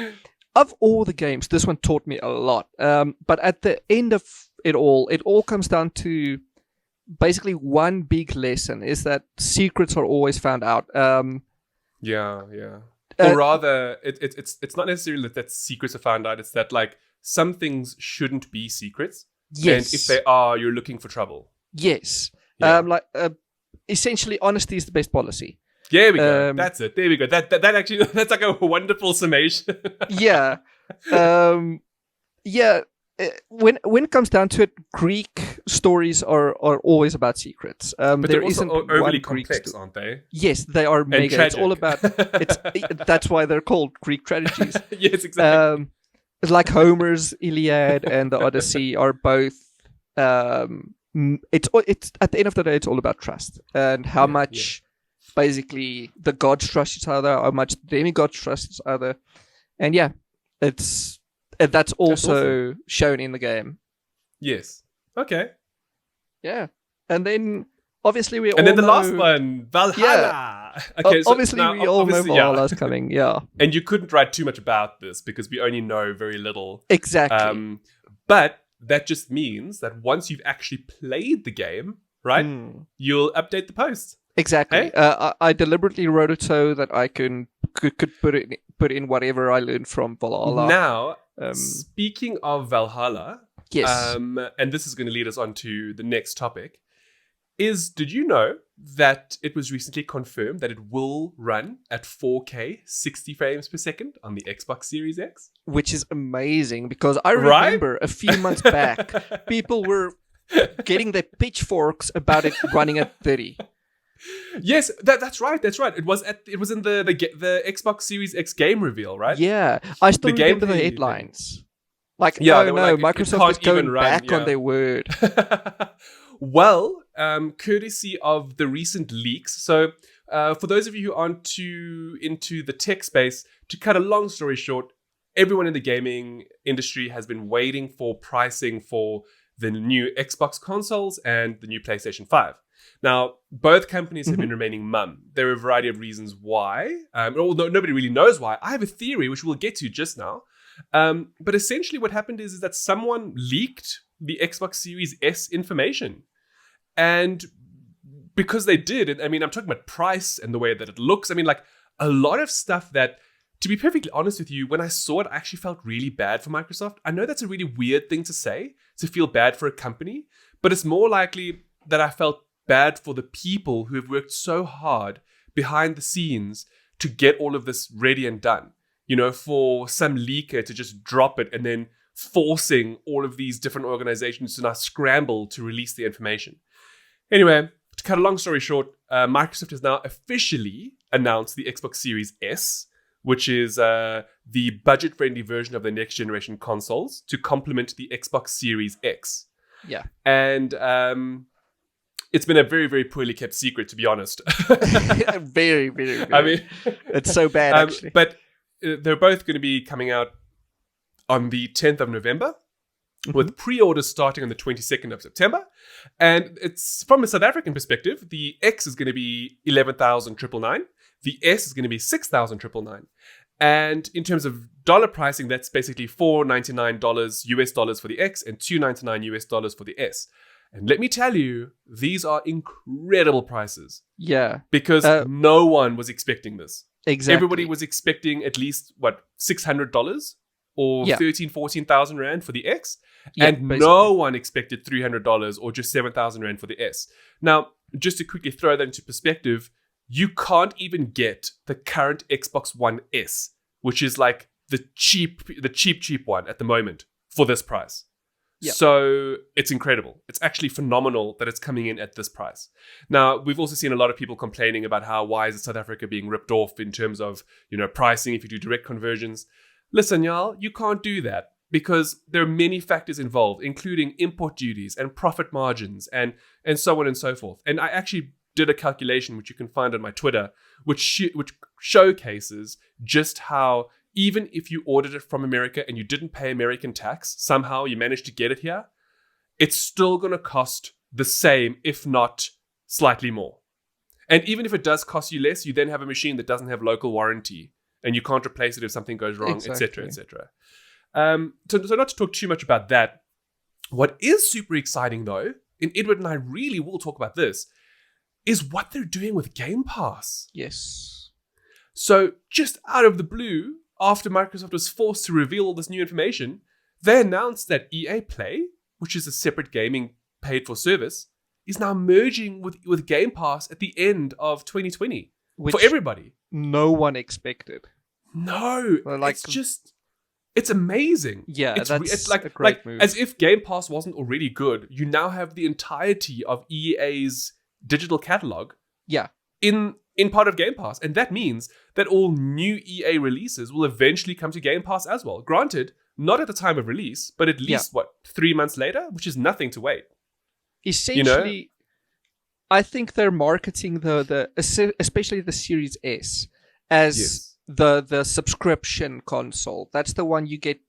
of all the games, this one taught me a lot. But at the end of it all comes down to basically one big lesson, is that secrets are always found out. Yeah. Or rather, it's not necessarily that secrets are found out. It's that like some things shouldn't be secrets. Yes. And if they are, you're looking for trouble. Yes. Yeah. Essentially, honesty is the best policy. There we go. That's it. There we go. That actually, that's like a wonderful summation. Yeah. When it comes down to it, Greek stories are always about secrets. But there they're also isn't overly one Greek complex, aren't they? Yes, they are mega. Tragic. It's all about. That's why they're called Greek tragedies. Yes, exactly. Like Homer's Iliad and the Odyssey are both. It's at the end of the day, it's all about trust and how much basically the gods trust each other, how much the demigods trust each other, and that's also awesome. Shown in the game. Yes. Okay. Yeah, and then obviously we and then the last one, Valhalla. Yeah. Okay, so obviously we all know Valhalla's coming. Yeah, and you couldn't write too much about this because we only know very little. Exactly. But that just means that once you've actually played the game, right, you'll update the post. Exactly. Hey? I deliberately wrote it so that I could put in whatever I learned from Valhalla. Now, speaking of Valhalla, yes, and this is going to lead us on to the next topic. Did you know that it was recently confirmed that it will run at 4K 60 frames per second on the Xbox Series X? Which is amazing because I remember a few months back, people were getting their pitchforks about it running at 30. Yes, that's right. That's right. It was in the Xbox Series X game reveal, right? Yeah, I still remember the headlines. Like, Microsoft is going back on their word. Well, courtesy of the recent leaks. So, for those of you who aren't too into the tech space, to cut a long story short, everyone in the gaming industry has been waiting for pricing for the new Xbox consoles and the new PlayStation 5. Now, both companies have been remaining mum. There are a variety of reasons why, although nobody really knows why. I have a theory, which we'll get to just now. But essentially what happened is that someone leaked the Xbox Series S information. And because they did, I mean, I'm talking about price and the way that it looks. I mean, like a lot of stuff that, to be perfectly honest with you, when I saw it, I actually felt really bad for Microsoft. I know that's a really weird thing to say, to feel bad for a company, but it's more likely that I felt bad for the people who have worked so hard behind the scenes to get all of this ready and done. You know, for some leaker to just drop it and then forcing all of these different organizations to now scramble to release the information. Anyway, to cut a long story short, Microsoft has now officially announced the Xbox Series S, which is the budget-friendly version of the next-generation consoles to complement the Xbox Series X. Yeah. And it's been a very, very poorly kept secret, to be honest. Very, very, very. I mean, it's so bad, actually. But they're both going to be coming out on the 10th of November, with pre-orders starting on the 22nd of September. And it's from a South African perspective, the X is going to be 11,999. The S is going to be 6,999. And in terms of dollar pricing, that's basically $499 US dollars for the X and $299 US dollars for the S. And let me tell you, these are incredible prices. Yeah. Because no one was expecting this. Exactly. Everybody was expecting at least, $600? or Yeah. 14,000 Rand for the X. Yeah, And basically. no one expected $300 or just 7,000 Rand for the S. Now, just to quickly throw that into perspective, you can't even get the current Xbox One S, which is like the cheap one at the moment for this price. Yeah. So it's incredible. It's actually phenomenal that it's coming in at this price. Now, we've also seen a lot of people complaining about why is South Africa being ripped off in terms of, pricing if you do direct conversions. Listen, y'all, you can't do that because there are many factors involved, including import duties and profit margins and so on and so forth. And I actually did a calculation, which you can find on my Twitter, which showcases just how even if you ordered it from America and you didn't pay American tax, somehow you managed to get it here, it's still going to cost the same, if not slightly more. And even if it does cost you less, you then have a machine that doesn't have local warranty and you can't replace it if something goes wrong, etc., etc. So not to talk too much about that. What is super exciting though, and Edward and I really will talk about this, is what they're doing with Game Pass. Yes. So just out of the blue, after Microsoft was forced to reveal all this new information, they announced that EA Play, which is a separate gaming paid-for service, is now merging with Game Pass at the end of 2020 for everybody. No one expected. No, it's amazing. Yeah, it's a great move. As if Game Pass wasn't already good, you now have the entirety of EA's digital catalog. Yeah. In part of Game Pass. And that means that all new EA releases will eventually come to Game Pass as well. Granted, not at the time of release, but at least, 3 months later? Which is nothing to wait. Essentially, I think they're marketing especially the Series S as the subscription console. That's the one you get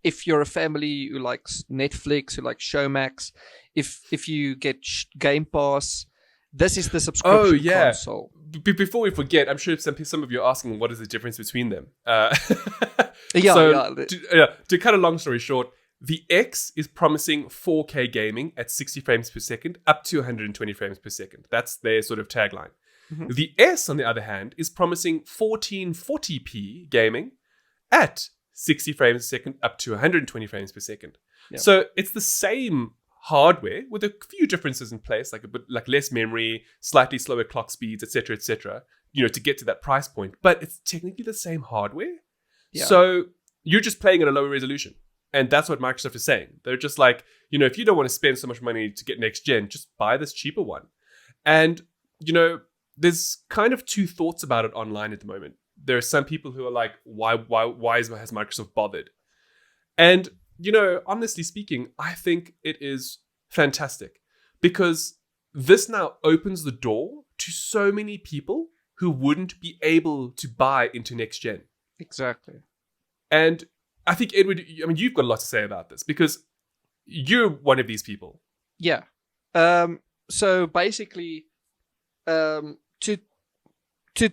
if you're a family who likes Netflix, who likes Showmax. If you get Game Pass, this is the subscription console. Before we forget, I'm sure some of you are asking what is the difference between them. To cut a long story short, the X is promising 4K gaming at 60 frames per second, up to 120 frames per second. That's their sort of tagline. Mm-hmm. The S, on the other hand, is promising 1440p gaming at 60 frames per second, up to 120 frames per second. Yeah. So it's the same hardware with a few differences in place, like a bit like less memory, slightly slower clock speeds, etc., to get to that price point. But it's technically the same hardware. Yeah. So you're just playing at a lower resolution. And that's what Microsoft is saying. They're just like, if you don't want to spend so much money to get next gen, just buy this cheaper one. And, there's kind of two thoughts about it online at the moment. There are some people who are like, why has Microsoft bothered? And honestly speaking, I think it is fantastic because this now opens the door to so many people who wouldn't be able to buy into next gen. Exactly. And I think, Edward, you've got a lot to say about this because you're one of these people. Yeah. So basically, to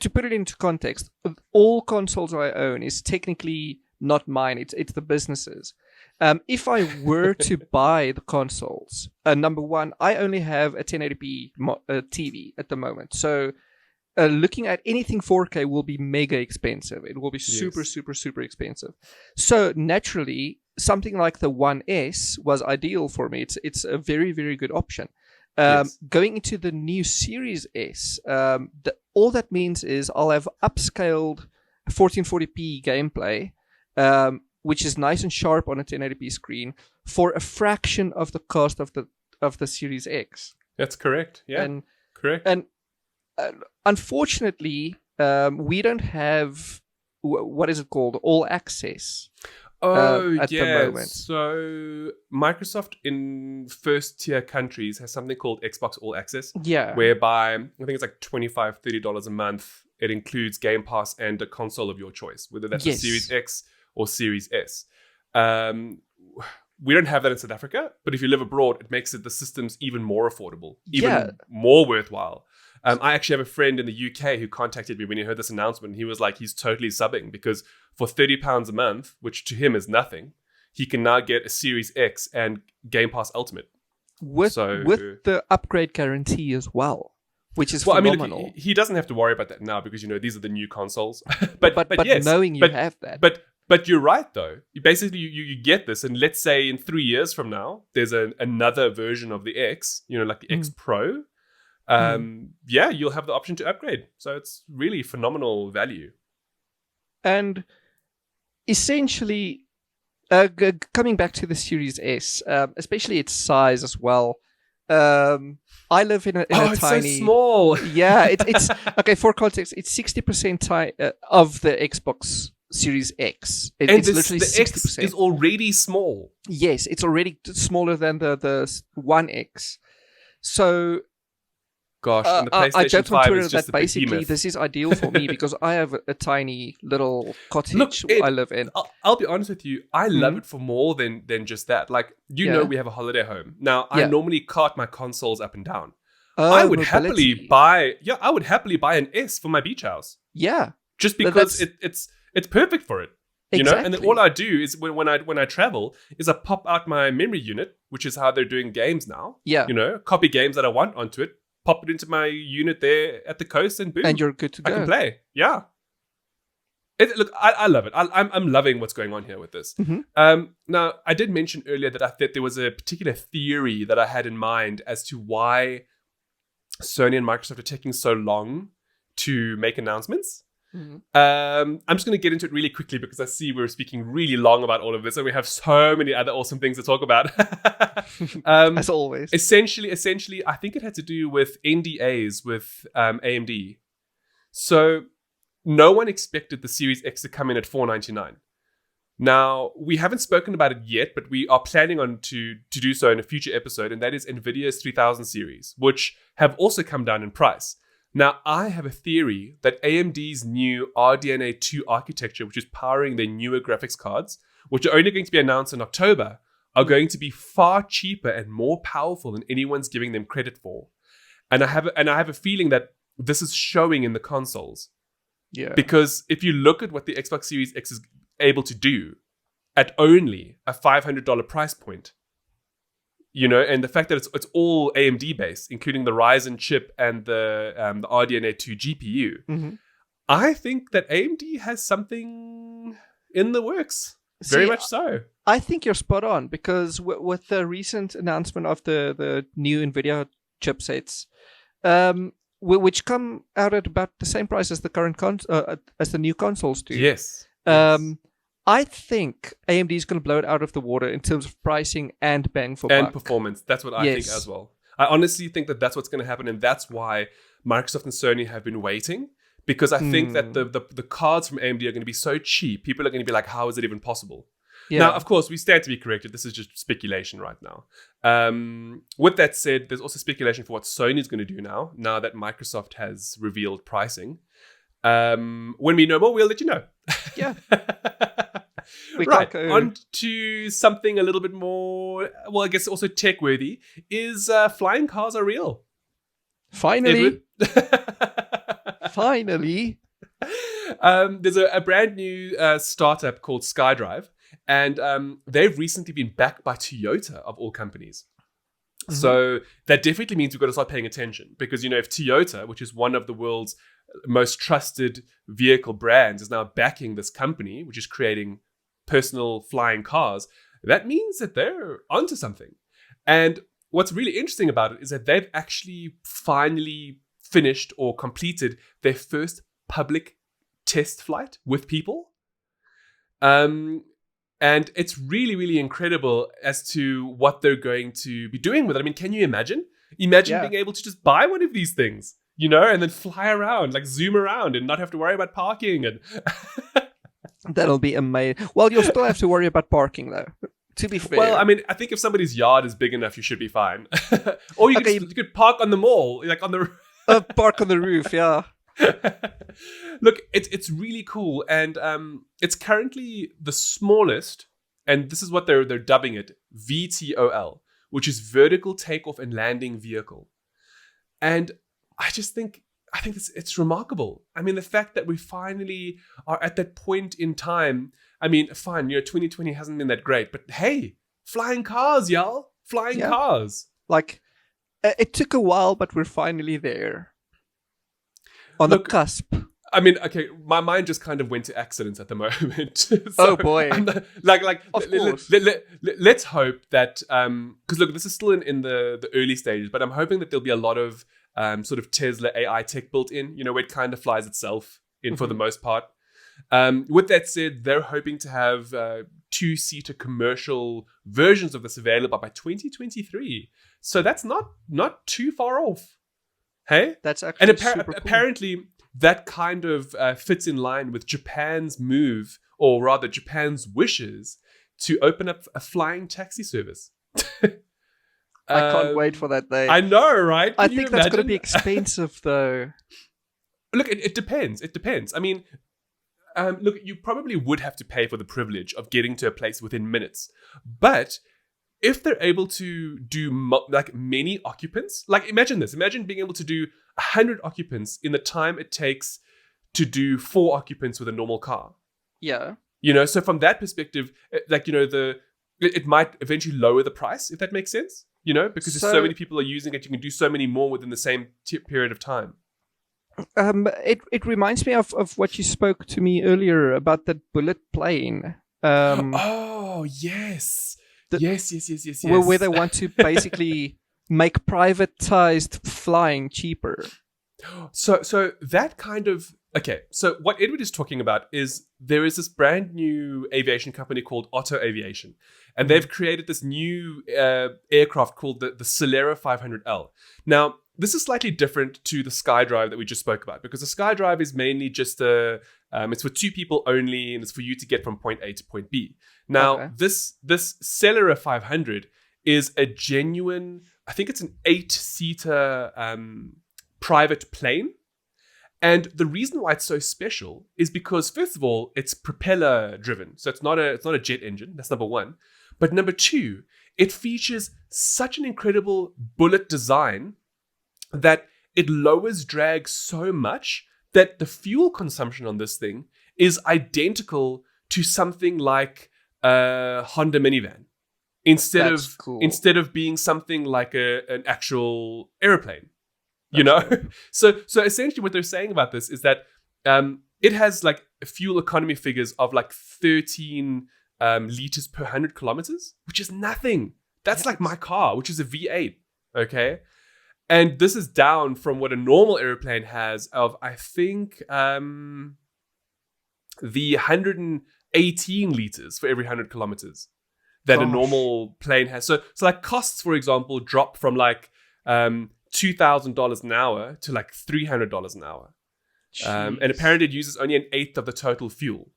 put it into context, all consoles I own is technically not mine. It's the businesses. If I were to buy the consoles, number one, I only have a 1080p TV at the moment. So looking at anything 4K will be mega expensive. It will be super, super expensive. So naturally, something like the One S was ideal for me. It's a very, very good option. Going into the new Series S, all that means is I'll have upscaled 1440p gameplay, which is nice and sharp on a 1080p screen for a fraction of the cost of the Series X. That's correct. Yeah, correct. And unfortunately, we don't have what is it called? All access. At the moment. So Microsoft in first tier countries has something called Xbox All Access. Yeah. Whereby I think it's like $25, $30 a month. It includes Game Pass and a console of your choice, whether that's a Series X or Series S. We don't have that in South Africa, but if you live abroad, it makes the systems even more affordable, even more worthwhile. I actually have a friend in the UK who contacted me when he heard this announcement. He was like, he's totally subbing because for £30 a month, which to him is nothing, he can now get a Series X and Game Pass Ultimate. With the upgrade guarantee as well, which is phenomenal. I mean, he doesn't have to worry about that now because, these are the new consoles. but yes, knowing you have that. But But you're right, though. You get this, and let's say in 3 years from now, there's another version of the X, like the X Pro. Yeah, you'll have the option to upgrade. So it's really phenomenal value. And essentially, coming back to the Series S, especially its size as well. I live in a it's tiny, so small. Yeah, it's okay. For context, it's 60% of the Xbox Series X. It's literally the 60%. X is already small. Yes, it's already smaller than the One X. So. Gosh, and the PlayStation I joked on 5 Twitter is just that a basically behemoth. this is ideal for me because I have a tiny little cottage I live in. I'll be honest with you, I love it for more than just that. Like, we have a holiday home. Now, I normally cart my consoles up and down. I would happily buy an S for my beach house. Yeah. Just because it's perfect for it. Exactly. And then all I do is when I travel is I pop out my memory unit, which is how they're doing games now. Yeah. Copy games that I want onto it. Pop it into my unit there at the coast, and boom, and you're good to go. I can play. Yeah. Look, I love it. I'm loving what's going on here with this. Now, I did mention earlier that I thought there was a particular theory that I had in mind as to why Sony and Microsoft are taking so long to make announcements. I'm just going to get into it really quickly because I see we're speaking really long about all of this, and we have so many other awesome things to talk about. As always. Essentially, I think it had to do with NDAs with AMD. So no one expected the Series X to come in at $499. Now, we haven't spoken about it yet, but we are planning on to do so in a future episode, and that is NVIDIA's 3000 series, which have also come down in price. Now, I have a theory that AMD's new RDNA 2 architecture, which is powering their newer graphics cards, which are only going to be announced in October, are going to be far cheaper and more powerful than anyone's giving them credit for. And I have a feeling that this is showing in the consoles. Yeah. Because if you look at what the Xbox Series X is able to do at only a $500 price point, and the fact that it's all AMD based, including the Ryzen chip and the RDNA 2 GPU, I think that AMD has something in the works. Very much so. I think you're spot on because with the recent announcement of the new NVIDIA chipsets, which come out at about the same price as the current as the new consoles do. Yes. I think AMD is going to blow it out of the water in terms of pricing and bang for buck. And performance. That's what I think as well. I honestly think that that's what's going to happen, and that's why Microsoft and Sony have been waiting, because I think that the cards from AMD are going to be so cheap, people are going to be like, how is it even possible? Yeah. Now, of course, we stand to be corrected. This is just speculation right now. With that said, there's also speculation for what Sony's going to do now that Microsoft has revealed pricing. When we know more, we'll let you know. Yeah. Right, on to something a little bit more, well, I guess also tech-worthy, is flying cars are real. Finally. Finally. There's a brand new startup called SkyDrive, and they've recently been backed by Toyota, of all companies. So that definitely means we've got to start paying attention, because, if Toyota, which is one of the world's most trusted vehicle brands, is now backing this company, which is creating personal flying cars, that means that they're onto something. And what's really interesting about it is that they've actually finally finished or completed their first public test flight with people. And it's really, really incredible as to what they're going to be doing with it. I mean, can you imagine? Imagine being able to just buy one of these things, and then fly around, like zoom around and not have to worry about parking. And that'll be amazing. Well, you'll still have to worry about parking, though, to be fair. Well, I mean, I think if somebody's yard is big enough, you should be fine. Or you could park on the mall, like on the... park on the roof, yeah. Look, it's really cool, and it's currently the smallest, and this is what they're dubbing it, VTOL, which is vertical takeoff and landing vehicle. And I think it's remarkable. I mean, the fact that we finally are at that point in time. I mean, fine, 2020 hasn't been that great, but hey, flying cars, y'all, flying cars. Like, it took a while, but we're finally there. On the cusp. I mean, okay, my mind just kind of went to accidents at the moment. So, Oh, boy. Of course. Let's hope that, because look, this is still in the early stages, but I'm hoping that there'll be a lot of sort of Tesla AI tech built in, where it kind of flies itself in for the most part. With that said, they're hoping to have 2-seater commercial versions of this available by 2023. So that's not too far off. Hey? That's actually And super cool. apparently that kind of fits in line with Japan's move, or rather Japan's wishes, to open up a flying taxi service. I can't wait for that day. I know, right? I think that's going to be expensive, though. Look, it depends. It depends. I mean, look, you probably would have to pay for the privilege of getting to a place within minutes. But if they're able to do many occupants, like imagine this. Imagine being able to do 100 occupants in the time it takes to do 4 occupants with a normal car. Yeah. So from that perspective, it might eventually lower the price, if that makes sense. Because there's so many people are using it, you can do so many more within the same period of time. It reminds me of what you spoke to me earlier about that bullet plane. Oh, yes. Yes. Where they want to basically make privatized flying cheaper. So that kind of... Okay, so what Edward is talking about is there is this brand new aviation company called Otto Aviation, and they've created this new aircraft called the Celera 500L. Now, this is slightly different to the SkyDrive that we just spoke about, because the SkyDrive is mainly just it's for 2 people only, and it's for you to get from point A to point B. Now, this Celera 500 is a genuine, I think it's an 8-seater private plane. And the reason why it's so special is because, first of all, it's propeller driven. So it's not a jet engine. That's number one. But number 2, it features such an incredible bullet design that it lowers drag so much that the fuel consumption on this thing is identical to something like a Honda minivan. Instead of being something like an actual airplane. So essentially what they're saying about this is that it has like fuel economy figures of like 13 liters per 100 kilometers, which is nothing. That's like my car, which is a V8. Okay. And this is down from what a normal airplane has of, I think, the 118 liters for every 100 kilometers that a normal plane has. So like costs, for example, drop from like $2,000 an hour to like $300 an hour. And apparently it uses only 1/8 of the total fuel,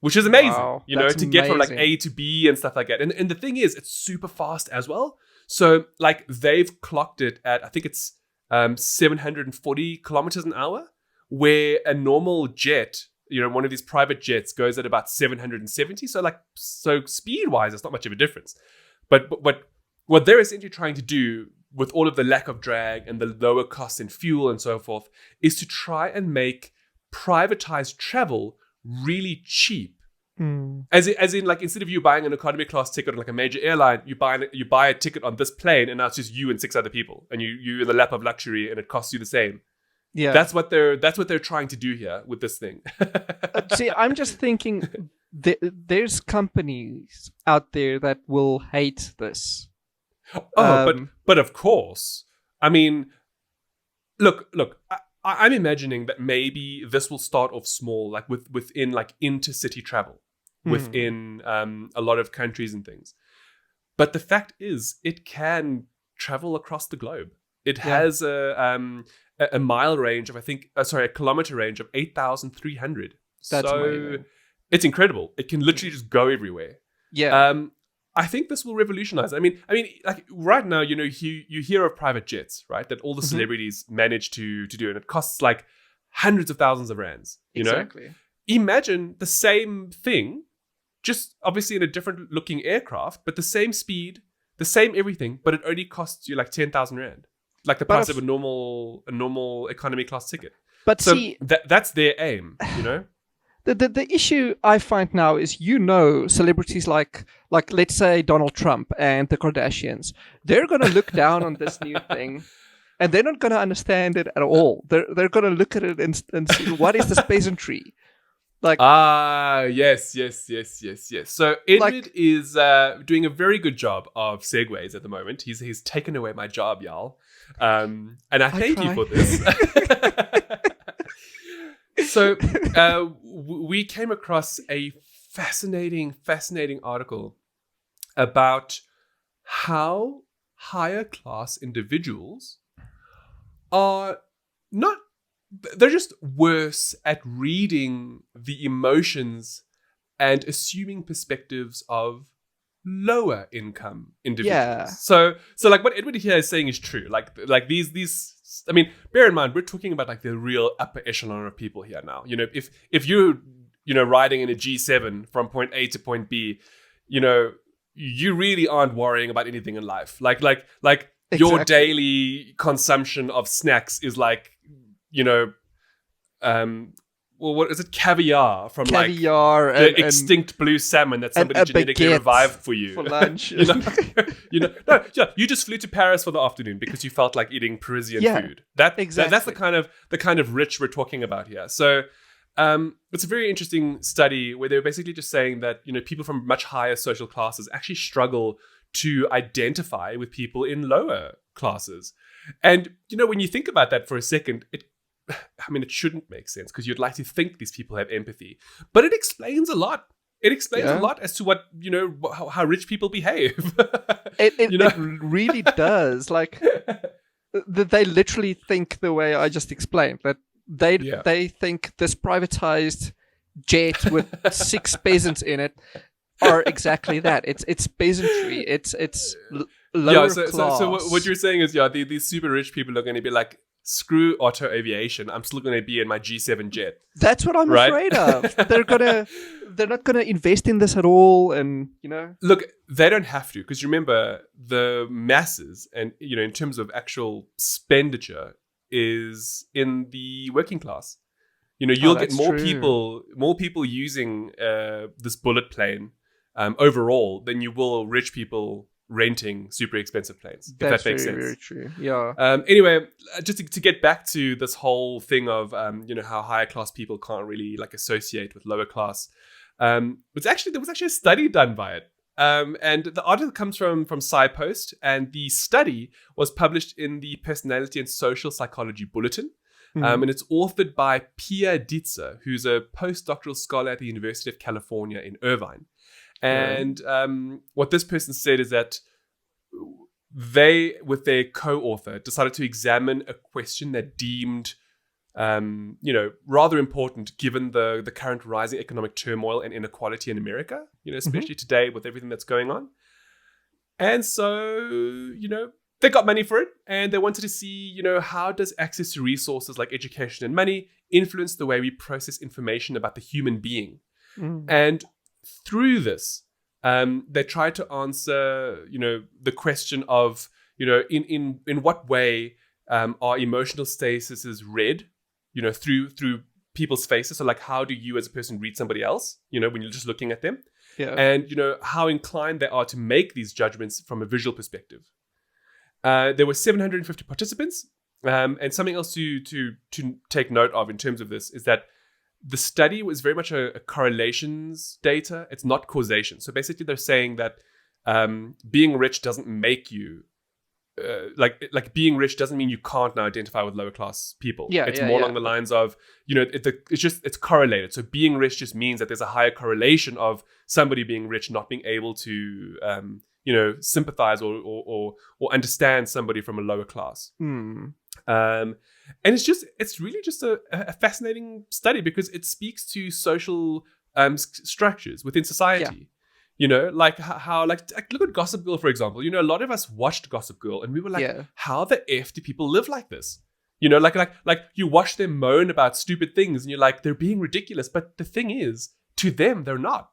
which is amazing, to get from like A to B and stuff like that. And the thing is, it's super fast as well. So like they've clocked it at, I think it's 740 kilometers an hour, where a normal jet, one of these private jets goes at about 770. So speed wise, it's not much of a difference. But what they're essentially trying to do with all of the lack of drag and the lower costs in fuel and so forth, is to try and make privatized travel really cheap. As in, like, instead of you buying an economy class ticket on like a major airline, you buy a ticket on this plane, and now it's just you and 6 other people, and you in the lap of luxury, and it costs you the same. Yeah, that's what they're trying to do here with this thing. See, I'm just thinking there's companies out there that will hate this. But of course, I mean, look. I'm imagining that maybe this will start off small, like within like intercity travel, within a lot of countries and things. But the fact is, it can travel across the globe. It has a mile range of, a kilometer range of 8,300. That's amazing. It's incredible. It can literally just go everywhere. Yeah. I think this will revolutionize. I mean, like right now, you hear of private jets, right? That all the celebrities manage to do, and it costs like hundreds of thousands of rands. Exactly. Imagine the same thing, just obviously in a different looking aircraft, but the same speed, the same everything, but it only costs you like 10,000 rand, like the price of a normal economy class ticket. But so see, that's their aim, The issue I find now is, celebrities like let's say Donald Trump and the Kardashians, they're going to look down on this new thing and they're not going to understand it at all. They're going to look at it and see, what is this peasantry? Like, yes. So Edward is doing a very good job of segues at the moment. He's taken away my job, y'all. And I thank you for this. So we came across a fascinating article about how higher class individuals are not, they're just worse at reading the emotions and assuming perspectives of lower income individuals. Yeah. So like what Edward here is saying is true. Like these, I mean, bear in mind, we're talking about like the real upper echelon of people here now. You know, if you're, you know, riding in a G7 from point A to point B, you know, you really aren't worrying about anything in life. Like your daily consumption of snacks is like, you know, well, what is it? Caviar from caviar like the extinct blue salmon that somebody genetically revived for you for lunch. you know, you just flew to Paris for the afternoon because you felt like eating Parisian food. That's the kind of rich we're talking about here. So it's a very interesting study where they're basically just saying that, you know, people from much higher social classes actually struggle to identify with people in lower classes. And, you know, when you think about that for a second, it shouldn't make sense because you'd like to think these people have empathy, but it explains a lot. It explains a lot as to what, you know, how rich people behave. It really does. Like, they literally think the way I just explained, that they think this privatized jet with 6 peasants in it are exactly that. It's peasantry. It's lower class. So what you're saying is, these super rich people are going to be like, screw auto aviation. I'm still going to be in my G7 jet. That's what I'm afraid of. They're not gonna invest in this at all, and you know. Look, they don't have to, because remember, the masses, and you know, in terms of actual expenditure, is in the working class. You know, you'll get more people using this bullet plane overall than you will rich people renting super expensive planes. That's if that makes sense. Very true. Yeah. Anyway, just to get back to this whole thing of you know, how higher class people can't really like associate with lower class. There was actually a study done by it. And the article comes from SciPost, and the study was published in the Personality and Social Psychology Bulletin. And it's authored by Pia Dietzer, who's a postdoctoral scholar at the University of California in Irvine. And what this person said is that they, with their co-author, decided to examine a question that deemed, you know, rather important given the current rising economic turmoil and inequality in America, you know, especially today with everything that's going on. And so, you know, they got money for it, and they wanted to see, you know, how does access to resources like education and money influence the way we process information about the human being? And through this, they tried to answer, you know, the question of, you know, in what way are emotional statuses read, you know, through people's faces. So like, how do you as a person read somebody else, you know, when you're just looking at them? Yeah. And, you know, how inclined they are to make these judgments from a visual perspective. There were 750 participants. And something else to take note of in terms of this is that the study was very much a correlations data. It's not causation. So basically they're saying that being rich doesn't make you, like being rich doesn't mean you can't now identify with lower class people. It's more along the lines of, you know, it's correlated. So being rich just means that there's a higher correlation of somebody being rich not being able to, you know, sympathize or understand somebody from a lower class. And it's really just a fascinating study because it speaks to social structures within society. Yeah. You know, like how like look at Gossip Girl, for example. You know, a lot of us watched Gossip Girl and we were like, how the F do people live like this? You know, like you watch them moan about stupid things and you're like, they're being ridiculous. But the thing is, to them, they're not.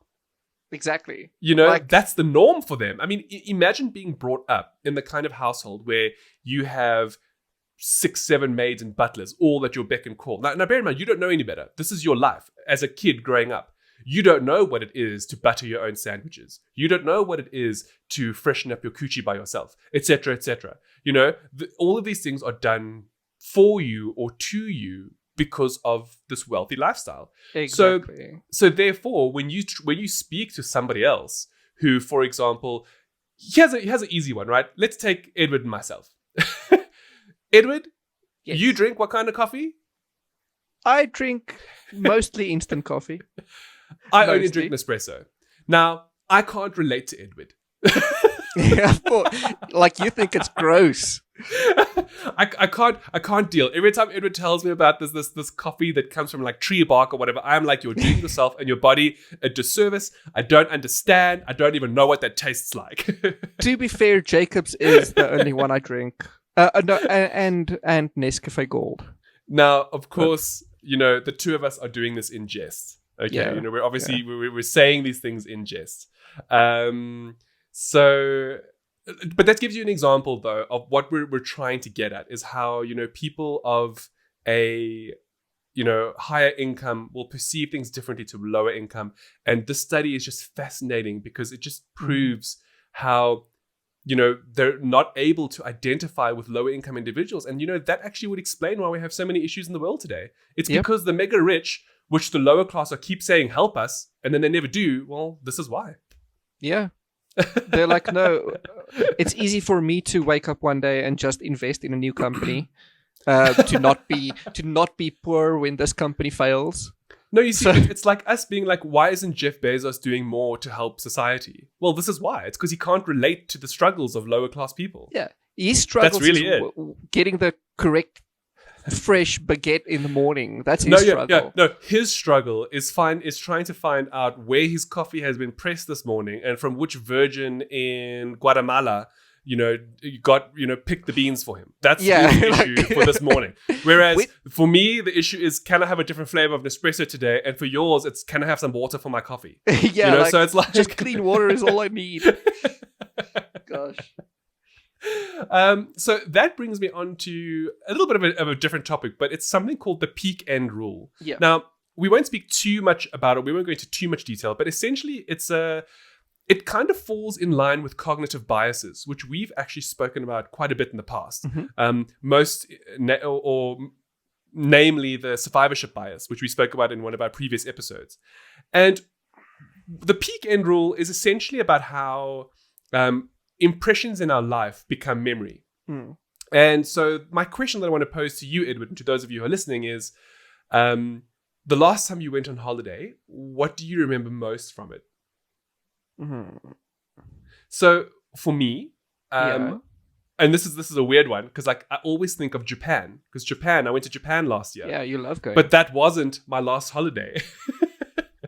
Exactly. You know, that's the norm for them. I mean, imagine being brought up in the kind of household where you have 6-7 maids and butlers, all at your beck and call. Now, bear in mind, you don't know any better. This is your life as a kid growing up. You don't know what it is to butter your own sandwiches. You don't know what it is to freshen up your coochie by yourself, etc., etc. All of these things are done for you or to you because of this wealthy lifestyle. Exactly. So therefore, when you speak to somebody else who, for example, he has an easy one, right? Let's take Edward and myself. Edward, Yes. You drink what kind of coffee? I drink mostly instant coffee. I only drink Nespresso. Now, I can't relate to Edward. Yeah, like you think it's gross. I can't deal. Every time Edward tells me about this coffee that comes from like tree bark or whatever, I'm like, you're doing yourself and your body a disservice. I don't understand. I don't even know what that tastes like. To be fair, Jacob's is the only one I drink. No, and Nescafe Gold. Now, of course, the two of us are doing this in jest. Okay, Yeah. We're obviously we're saying these things in jest. So, but that gives you an example, though, of what we're trying to get at is how people of a higher income will perceive things differently to lower income, and this study is just fascinating because it just proves how they're not able to identify with lower income individuals, and that actually would explain why we have so many issues in the world today. It's because the mega rich, which the lower class are keep saying help us, and then they never do. Well, this is why. Yeah. They're like, no, it's easy for me to wake up one day and just invest in a new company, to not be poor when this company fails. No, you see, it's like us being like, why isn't Jeff Bezos doing more to help society? Well, this is why. It's because he can't relate to the struggles of lower class people. Yeah, he struggles. That's really getting the correct fresh baguette in the morning. That's his struggle. No, his struggle is trying to find out where his coffee has been pressed this morning and from which virgin in Guatemala pick the beans for him. That's the issue for this morning. Whereas for me, the issue is, can I have a different flavor of Nespresso today? And for yours, it's, can I have some water for my coffee? So it's like just clean water is all I need. Gosh. So that brings me on to a little bit of a different topic, but it's something called the peak end rule. Yeah. Now, we won't speak too much about it. We won't go into too much detail, but essentially it kind of falls in line with cognitive biases, which we've actually spoken about quite a bit in the past. Namely the survivorship bias, which we spoke about in one of our previous episodes. And the peak end rule is essentially about how impressions in our life become memory. And so my question that I want to pose to you, Edward, and to those of you who are listening is, the last time you went on holiday, what do you remember most from it? So for me, and this is a weird one because like I always think of Japan, because I went to Japan last year. Yeah, you love going. But that wasn't my last holiday.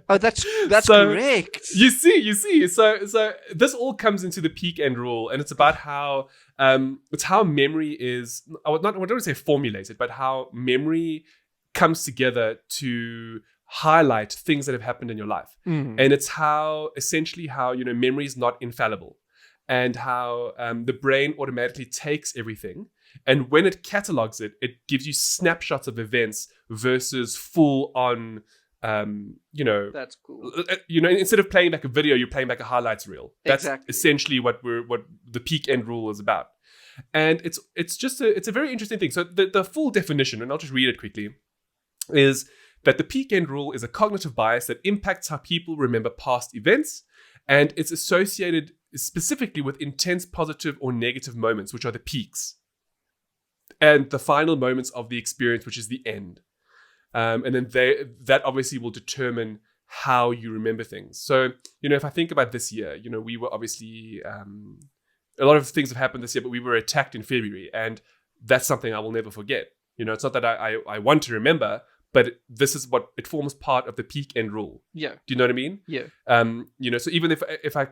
Oh, that's correct. You see. So this all comes into the peak end rule, and it's about how it's how memory is. I don't want to say formulated, but how memory comes together to highlight things that have happened in your life. And it's how memory is not infallible, and how the brain automatically takes everything, and when it catalogs it gives you snapshots of events versus full on that's cool. Instead of playing back a video, you're playing back a highlights reel. That's exactly essentially what the peak end rule is about. And it's a very interesting thing. So the full definition, and I'll just read it quickly, is that the peak end rule is a cognitive bias that impacts how people remember past events, and it's associated specifically with intense positive or negative moments, which are the peaks, and the final moments of the experience, which is the end. And then that obviously will determine how you remember things. So, if I think about this year, we were obviously, a lot of things have happened this year, but we were attacked in February, and that's something I will never forget. It's not that I want to remember, but this is what it forms part of the peak end rule. Yeah. Do you know what I mean? Yeah. So even if I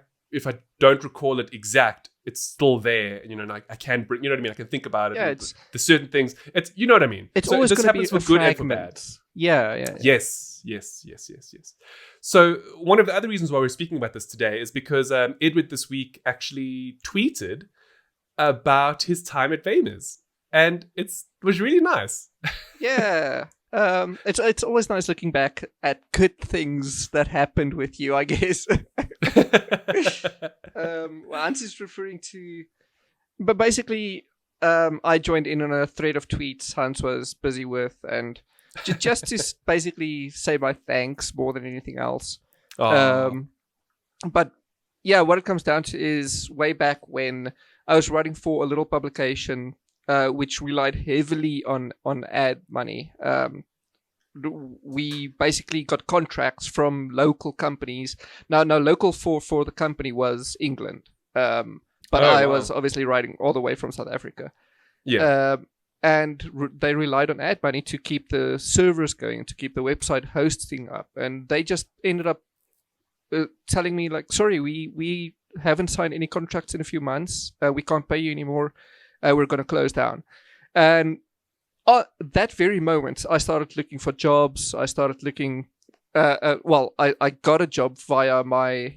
don't recall it exact, it's still there. And I can bring, what I mean? I can think about it. Yeah, the certain things. It's, you know what I mean? It's always going to be for good and for bad. Yeah. Yes. So one of the other reasons why we're speaking about this today is because Edward this week actually tweeted about his time at Famous, and it was really nice. Yeah. It's always nice looking back at good things that happened with you, I guess. Hans is referring to, but basically, I joined in on a thread of tweets Hans was busy with, and just to basically say my thanks more than anything else. But yeah, what it comes down to is way back when I was writing for a little publication which relied heavily on ad money. We basically got contracts from local companies. Now, local for the company was England, but I was obviously writing all the way from South Africa. Yeah. And they relied on ad money to keep the servers going, to keep the website hosting up. And they just ended up telling me, like, sorry, we haven't signed any contracts in a few months. We can't pay you anymore. We're going to close down. And that very moment, I started looking for jobs. I started looking... I got a job via my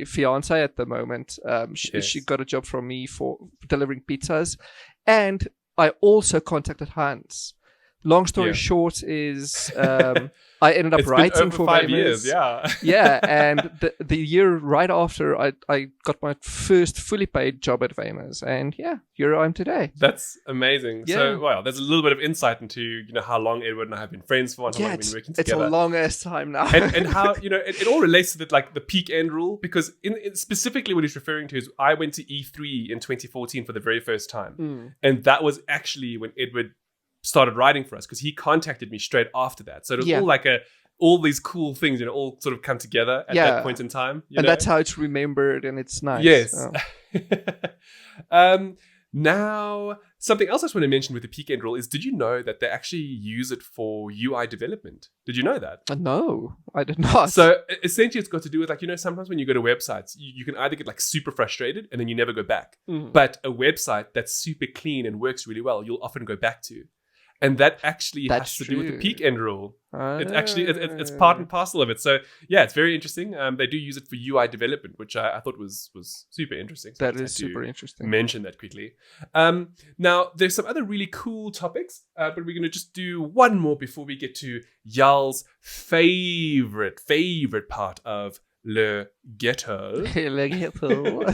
fiance at the moment. She got a job from me for delivering pizzas. And I also contacted Hans. Long story short is I ended up writing for 5 years. Yeah. Yeah, and the year right after I got my first fully paid job at Famous, and yeah, here I am today. That's amazing. Yeah. So, well, there's a little bit of insight into how long Edward and I have been friends for, and how long we've been working together. It's a long ass time now. and how it all relates to the peak end rule, because in specifically what he's referring to is I went to E3 in 2014 for the very first time, and that was actually when Edward started writing for us, because he contacted me straight after that. So it was all like all these cool things, all sort of come together at that point in time. And that's how it's remembered, and it's nice. Yes. Now, something else I just want to mention with the peak end rule is, did you know that they actually use it for UI development? Did you know that? No, I did not. So essentially it's got to do with sometimes when you go to websites, you can either get super frustrated and then you never go back. But a website that's super clean and works really well, you'll often go back to. And that actually has to do with the peak end rule. It's actually it's part and parcel of it. So yeah, it's very interesting. They do use it for UI development, which I thought was super interesting. So that is super interesting. Mention that quickly. Now there's some other really cool topics, but we're going to just do one more before we get to y'all's favorite part of Le Ghetto. Le Ghetto.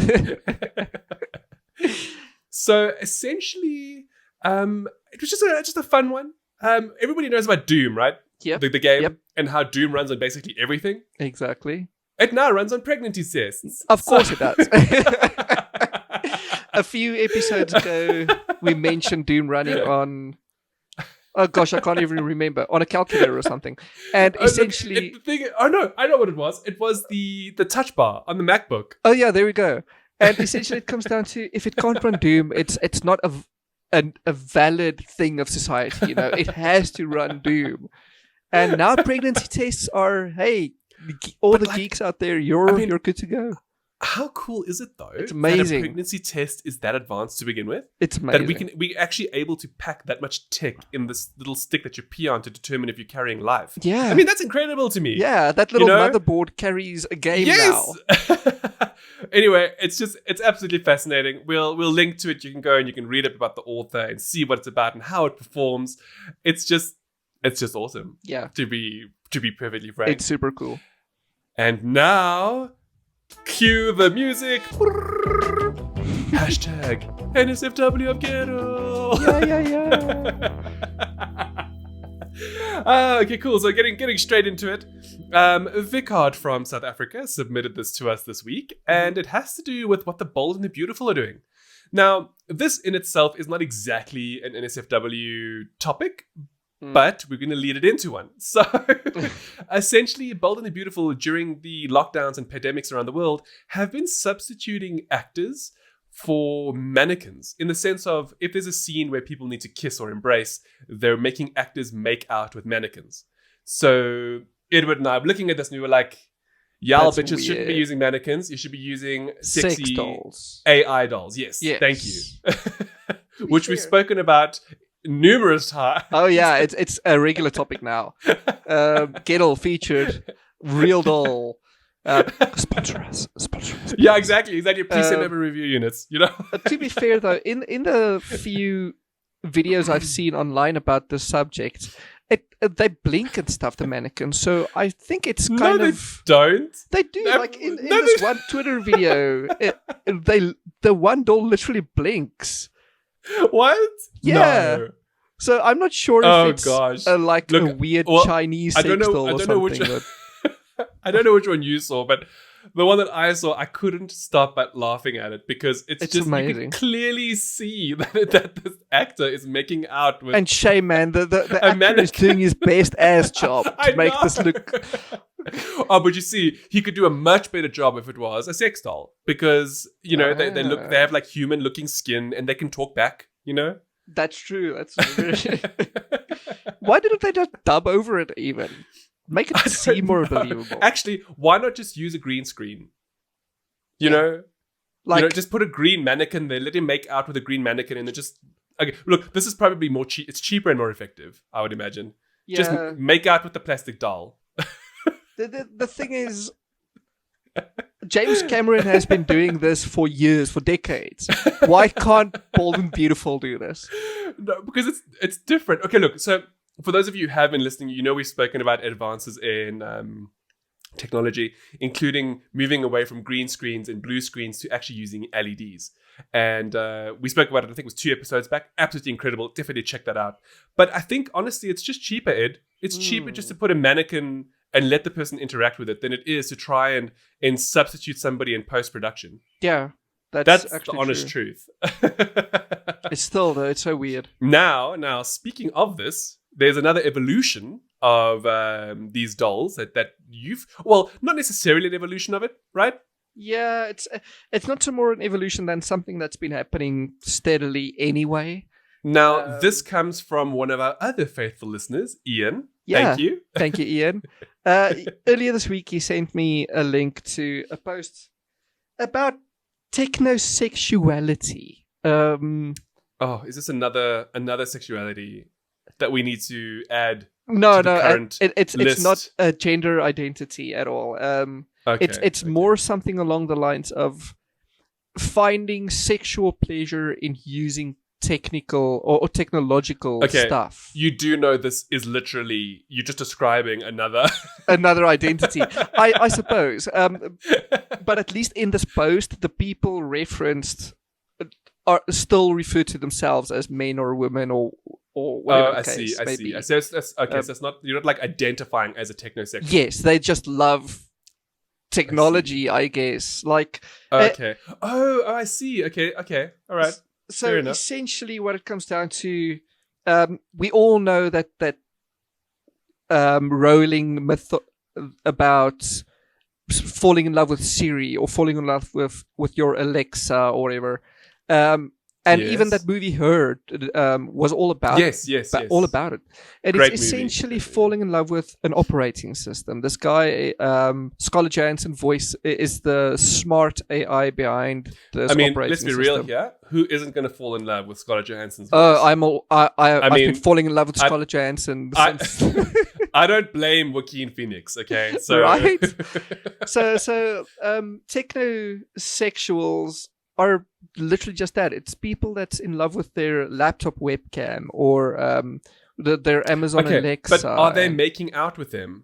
So essentially, it was just a fun one. Everybody knows about Doom, right? Yeah. The game, and how Doom runs on basically everything. Exactly. It now runs on pregnancy tests. Of course it does. A few episodes ago, we mentioned Doom running on... Oh gosh, I can't even remember. On a calculator or something. And essentially... I know what it was. It was the touch bar on the MacBook. Oh yeah, there we go. And essentially it comes down to, if it can't run Doom, it's not a valid thing of society. It has to run Doom. And now pregnancy tests are, hey, all the geeks out there, you're good to go. How cool is it though? It's amazing. That a pregnancy test is that advanced to begin with. It's amazing. That we're actually able to pack that much tech in this little stick that you pee on to determine if you're carrying life. Yeah. I mean, that's incredible to me. Yeah, that little motherboard carries a game now. Anyway, it's absolutely fascinating. We'll link to it. You can go and you can read up about the author and see what it's about and how it performs. It's just awesome. Yeah. To be perfectly frank. It's super cool. And now, cue the music. Hashtag NSFW of Ghetto. Yeah. Okay, cool. So getting straight into it. Vicard from South Africa submitted this to us this week, and it has to do with what the bold and the beautiful are doing. Now, this in itself is not exactly an NSFW topic, but we're going to lead it into one. So, essentially, Bold and the Beautiful, during the lockdowns and pandemics around the world, have been substituting actors for mannequins, in the sense of, if there's a scene where people need to kiss or embrace, they're making actors make out with mannequins. So Edward and I were looking at this and we were like, y'all bitches shouldn't be using mannequins. You should be using sexy sex dolls. AI dolls. Yes. Thank you. Which we've spoken about numerous times. Oh yeah, it's a regular topic now. Gettle featured real doll. Sponsor us. Yeah, exactly. Please send over review units. To be fair though, in the few videos I've seen online about this subject, they blink and stuff, the mannequins. So I think it's kind No, they of don't. they do. No, Like in no, this they- one Twitter video, the one doll literally blinks. What? Yeah. No. So I'm not sure Oh, if it's gosh. like Look, a weird well, Chinese I sex don't know. doll I or don't know which. something. I don't know which one you saw, but the one that I saw, I couldn't stop but laughing at it because it's just amazing. you can clearly see that this actor is making out with And shame, man, the A actor is mannequin. doing his best ass job I to make know. this look. Oh, but you see, he could do a much better job if it was a sex doll because they have like human looking skin and they can talk back. That's true. That's very... Why didn't they just dub over it even? Make it seem more believable. Actually, why not just use a green screen? Like Just put a green mannequin there, let him make out with a green mannequin, and then just okay. Look, this is probably more cheap. It's cheaper and more effective, I would imagine. yeah. Just make out with the plastic doll. The thing is, James Cameron has been doing this for years, for decades. Why can't Bold and Beautiful do this? No, because it's different. Okay, look. So for those of you who have been listening, we've spoken about advances in technology, including moving away from green screens and blue screens to actually using LEDs. And we spoke about it, I think it was 2 episodes back. Absolutely incredible. Definitely check that out. But I think, honestly, it's just cheaper, Ed. It's cheaper just to put a mannequin and let the person interact with it than it is to try and substitute somebody in post-production. Yeah, That's the actually honest true. truth. It's still, though, it's so weird. Now, speaking of this, there's another evolution of these dolls that you've... Well, not necessarily an evolution of it, right? Yeah, it's not so more an evolution than something that's been happening steadily anyway. Now, this comes from one of our other faithful listeners, Ian. Yeah. Thank you. Thank you, Ian. Earlier this week, he sent me a link to a post about technosexuality. Oh, is this another sexuality that we need to add? No, to the current it's list? not a gender identity at all. Okay, It's more something along the lines of finding sexual pleasure in using technical or technological stuff. You do know this is literally you're just describing another identity, I suppose. But at least in this post, the people referenced are still refer to themselves as men or women or whatever the case may be. I see. So it's not, you're not like identifying as a technosexual. Yes, they just love technology, I guess. Like okay. I see. Okay. All right. So Fair enough. essentially, what it comes down to, we all know that rolling myth about falling in love with Siri or falling in love with your Alexa or whatever. Even that movie Her was all about all about it. And Great it's movie. essentially falling in love with an operating system. This guy, Scarlett Johansson voice is the smart AI behind this operating system. Let's be real here. Who isn't going to fall in love with Scarlett Johansson's voice? I've been falling in love with Scarlett Johansson since... I don't blame Joaquin Phoenix, okay? So right? So technosexuals are literally just that. It's people that's in love with their laptop webcam or their Amazon Alexa. But are they making out with them?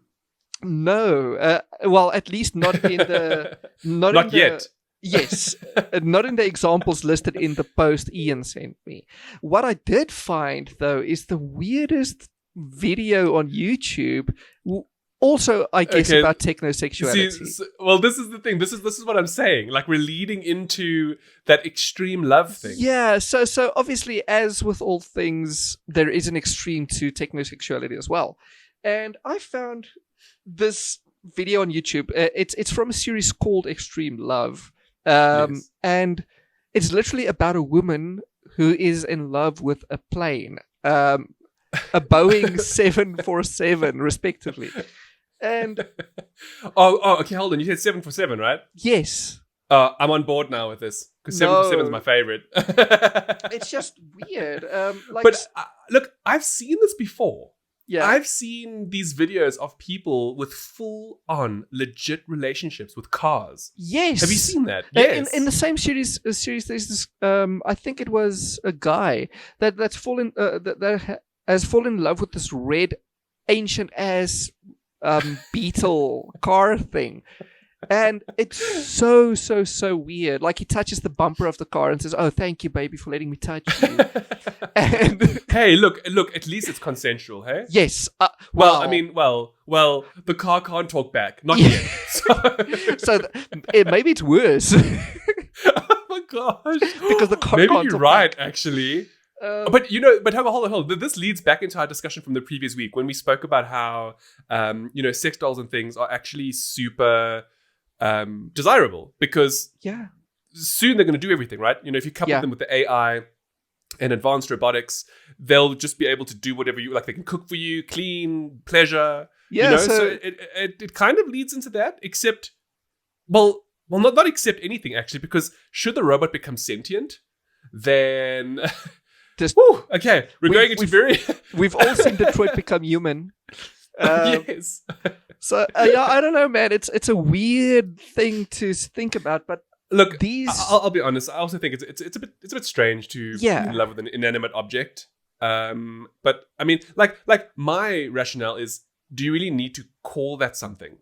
No. Well, at least not in the... Not yet. Yes. Not in the examples listed in the post Ian sent me. What I did find, though, is the weirdest video on YouTube... Also, I guess about technosexuality. This is the thing. This is what I'm saying. Like, we're leading into that extreme love thing. Yeah. So obviously, as with all things, there is an extreme to technosexuality as well. And I found this video on YouTube. It's from a series called Extreme Love, and it's literally about a woman who is in love with a plane, a Boeing 747, respectively. And okay, hold on. You said 747, right? Yes. I'm on board now with this because 747 is my favorite. It's just weird. Look, I've seen this before. Yeah, I've seen these videos of people with full-on legit relationships with cars. Yes. Have you seen that? Yes. In the same series, there's this. I think it was a guy that has fallen in love with this red ancient ass beetle car thing. And it's so weird. Like, he touches the bumper of the car and says, "Oh, thank you, baby, for letting me touch you." And Hey, look, at least it's consensual, hey? yes. Well, I mean, the car can't talk back. Not yet. So maybe it's worse. Oh my gosh. Because the car Maybe can't you're talk right, back. actually. But hold on. This leads back into our discussion from the previous week when we spoke about how, sex dolls and things are actually super desirable because soon they're going to do everything, right? If you couple them with the AI and advanced robotics, they'll just be able to do whatever you like. They can cook for you, clean, pleasure. Yeah, so it kind of leads into that, except, not except anything actually, because should the robot become sentient, then okay, we're going into very. We've all seen Detroit Become Human. Yes. So I don't know, man. It's a weird thing to think about, but look, these. I'll be honest. I also think it's a bit strange to be in love with an inanimate object. But I mean, like my rationale is: do you really need to call that something?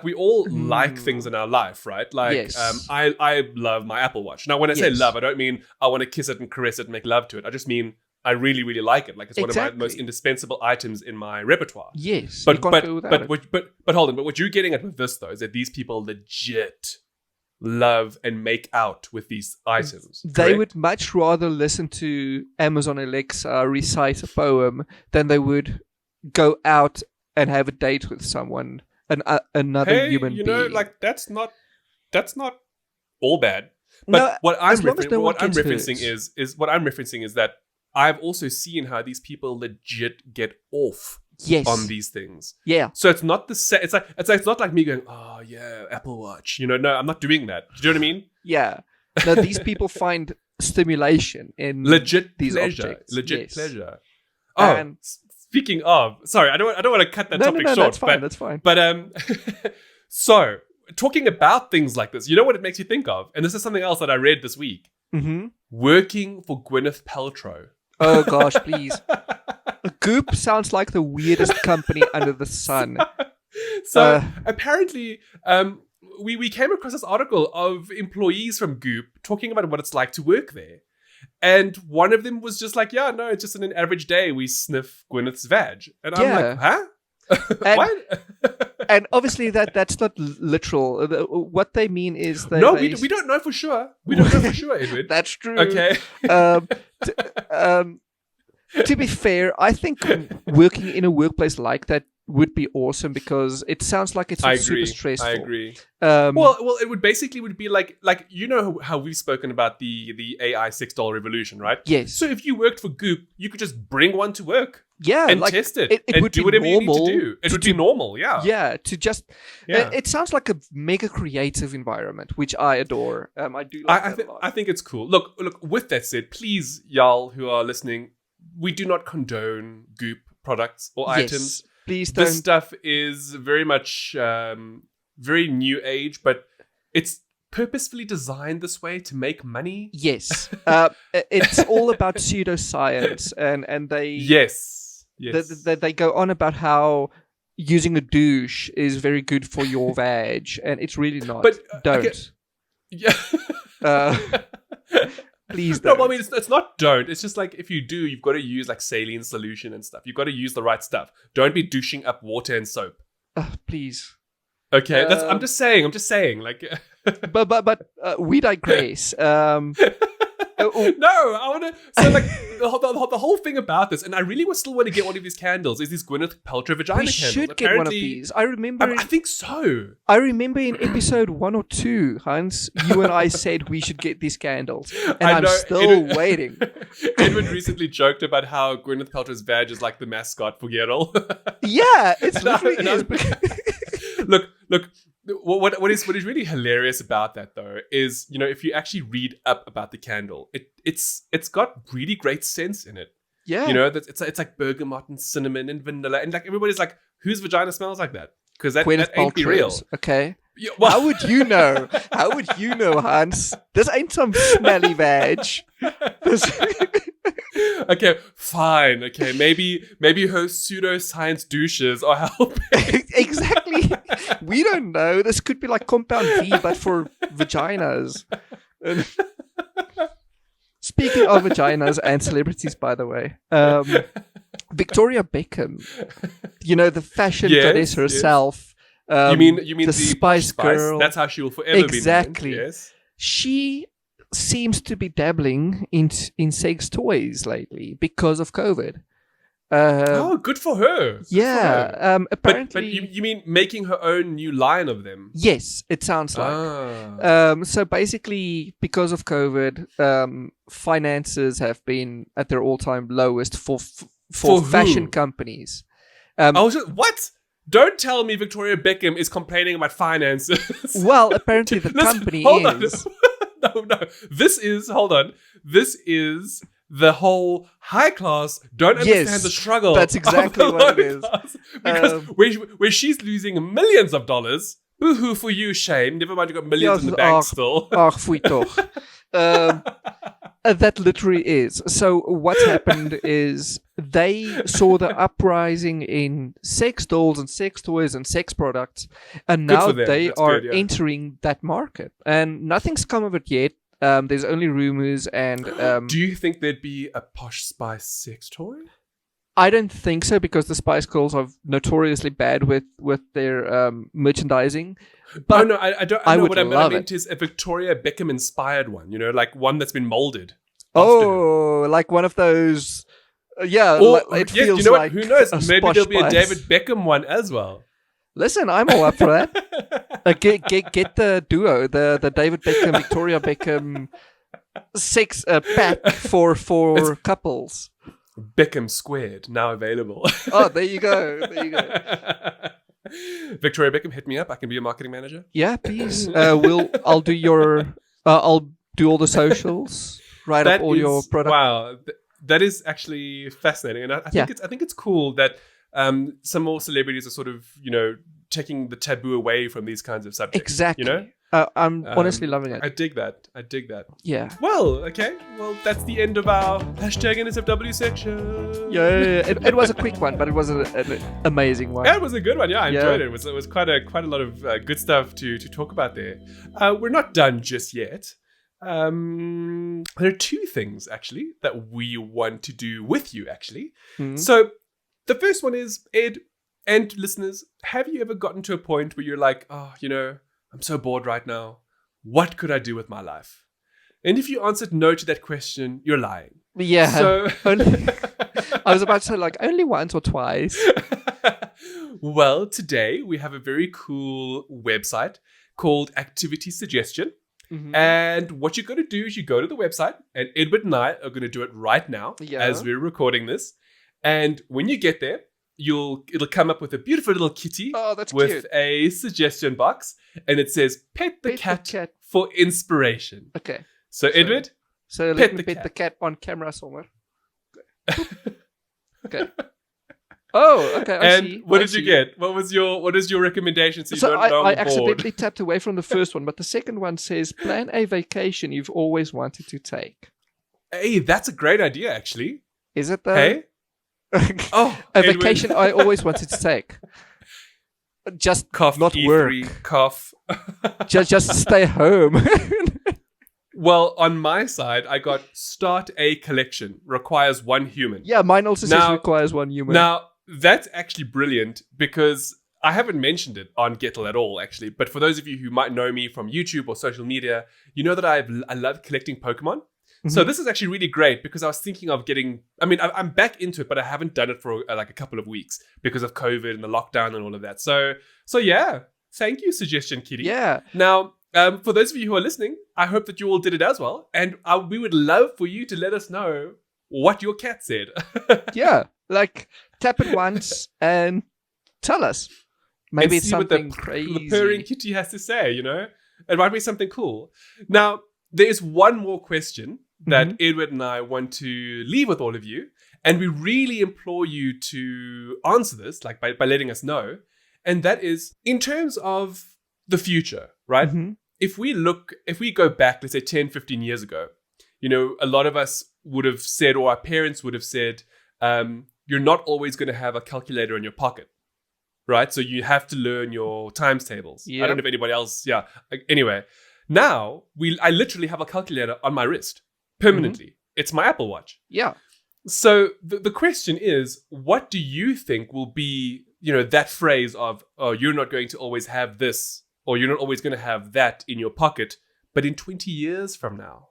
We all like things in our life, right? Like, yes. I love my Apple Watch. Now, when I say love, I don't mean I want to kiss it and caress it and make love to it. I just mean I really, really like it. Like, it's one of my most indispensable items in my repertoire. Yes, but hold on. But what you're getting at with this, though, is that these people legit love and make out with these items. They would much rather listen to Amazon Alexa recite a poem than they would go out and have a date with someone, another human being. Like, that's not all bad. But what I'm referencing is that I've also seen how these people legit get off on these things. Yeah. So it's not the same. It's not like me going, "Oh yeah, Apple Watch." No, I'm not doing that. Do you know what I mean? Yeah. No, these people find stimulation in legit these pleasure. objects. Legit pleasure. Oh, and speaking of, sorry, I don't want to cut that topic short. That's fine. But so talking about things like this, you know what it makes you think of? And this is something else that I read this week. Mm-hmm. Working for Gwyneth Paltrow. Oh gosh, please. Goop sounds like the weirdest company under the sun. So apparently, we came across this article of employees from Goop talking about what it's like to work there. And one of them was just like, yeah, no, it's just an average day we sniff Gwyneth's vag. And I'm like, huh? What? And obviously that's not literal. What they mean is that we don't know for sure. We don't know for sure, Edward. That's true. Okay. To be fair, I think working in a workplace like that would be awesome because it sounds like it's super stressful. I agree. Well, it would be like how we've spoken about the AI $6 revolution, right? Yes. So if you worked for Goop, you could just bring one to work. Yeah, and test it and would do whatever you need to do. It would be normal, yeah. Yeah, it sounds like a mega creative environment, which I adore. I do like that a lot. I think it's cool. Look, with that said, please, y'all who are listening, we do not condone Goop products or items. Please don't. This stuff is very much very new age, but it's purposefully designed this way to make money. Yes. It's all about pseudoscience, and they... Yes. They go on about how using a douche is very good for your vag, and it's really not. But don't. Okay. Yeah. Please don't. No, I mean, it's not don't. It's just like if you do, you've got to use like saline solution and stuff. You've got to use the right stuff. Don't be douching up water and soap. Please. Okay, I'm just saying. Like, but we digress. No, I want to. So, like, the whole thing about this, and I really still want to get one of these candles. Is these Gwyneth Paltrow vagina candles? We should get one of these. I remember. I think so. I remember in episode 1 or 2, Hans, you and I said we should get these candles, and I'm still waiting. Edward recently joked about how Gwyneth Paltrow's vag is like the mascot for Geralt. Yeah, it's literally is. Look. What is really hilarious about that though is, if you actually read up about the candle, it's got really great scents in it. Yeah, it's like bergamot and cinnamon and vanilla, and like everybody's like, whose vagina smells like that? Because that Gwyneth ain't be real. Okay. Yeah, well, How would you know? How would you know, Hans? This ain't some smelly veg. Okay, fine. Okay, maybe her pseudoscience douches are helping. Exactly. We don't know. This could be like Compound V, but for vaginas. Speaking of vaginas and celebrities, by the way, Victoria Beckham, the fashion goddess herself. You mean the Spice Girl? That's how she will forever exactly. be known. Yes. She seems to be dabbling in sex toys lately because of COVID. Good for her. Yeah. Apparently, but you mean making her own new line of them? Yes, it sounds like. So basically, because of COVID, finances have been at their all-time lowest for fashion companies. What? Don't tell me Victoria Beckham is complaining about finances. Well, apparently the company is. No. This is the whole high class don't understand the struggle. That's exactly what it is. Because where she's losing millions of dollars, boo-hoo for you, shame. Never mind, you got millions in the bank still. Foei toch. That literally is. So what happened is they saw the uprising in sex dolls and sex toys and sex products, and now they are entering that market. And nothing's come of it yet. There's only rumors and... Do you think there'd be a Posh Spice sex toy? I don't think so, because the Spice Girls are notoriously bad with their merchandising. But I don't. I know what I meant is a Victoria Beckham inspired one. Like one that's been molded. Like one of those. It feels like. Who knows? Maybe there'll be a Spice. David Beckham one as well. Listen, I'm all up for that. Get the duo, the David Beckham, Victoria Beckham sex pack for couples. Beckham Squared, now available. Oh, there you go. Victoria Beckham, hit me up. I can be a marketing manager. Yeah, please. I'll do I'll do all the socials. Write up all your products. Wow, that is actually fascinating, and I think it's cool that some more celebrities are sort of taking the taboo away from these kinds of subjects. Exactly. I'm honestly loving it. I dig that. Yeah. Well, okay. Well, that's the end of our #NSFW section. Yeah. It was a quick one, but it was an amazing one. Yeah, it was a good one. Yeah, I enjoyed it. It was quite a lot of good stuff to talk about there. We're not done just yet. There are two things actually that we want to do with you actually. Mm-hmm. So the first one is, Ed and listeners, have you ever gotten to a point where you're like, I'm so bored right now. What could I do with my life? And if you answered no to that question, you're lying. Yeah. So I was about to say only once or twice. Well, today we have a very cool website called Activity Suggestion. Mm-hmm. And what you're going to do is you go to the website, and Edward and I are going to do it right now as we're recording this. And when you get there, it'll come up with a beautiful little kitty with cute. A suggestion box, and it says pet the cat for inspiration. Okay. So Edward, let me pet the cat on camera somewhere. Okay. Oh, okay. I see. What did you get? What is your recommendation? So I accidentally tapped away from the first one, but the second one says plan a vacation you've always wanted to take. Hey, that's a great idea, actually. Is it though? Hey. A vacation I always wanted to take. Just cough, not E3, work. Cough. just stay home. Well, on my side, I got start a collection. Requires one human. Yeah, mine also says requires one human. Now, that's actually brilliant because I haven't mentioned it on Gettle at all, actually. But for those of you who might know me from YouTube or social media, you know that I love collecting Pokemon. Mm-hmm. So this is actually really great because I was thinking of I'm back into it, but I haven't done it for a couple of weeks because of COVID and the lockdown and all of that. So yeah, thank you, Suggestion Kitty. Yeah. Now, for those of you who are listening, I hope that you all did it as well. And we would love for you to let us know what your cat said. Yeah, tap it once and tell us. Maybe it's something crazy. The purring kitty has to say, It might be something cool. Now, there is one more question that Edward and I want to leave with all of you. And we really implore you to answer this, by letting us know. And that is, in terms of the future, right? Mm-hmm. If we go back, let's say 10, 15 years ago, a lot of us would have said, or our parents would have said, you're not always going to have a calculator in your pocket, right? So you have to learn your times tables. Yep. I don't know if anybody else, yeah. Anyway, now I literally have a calculator on my wrist permanently. Mm-hmm. It's my Apple Watch. Yeah. So the question is, what do you think will be, that phrase of, oh, you're not going to always have this, or you're not always going to have that in your pocket, but in 20 years from now?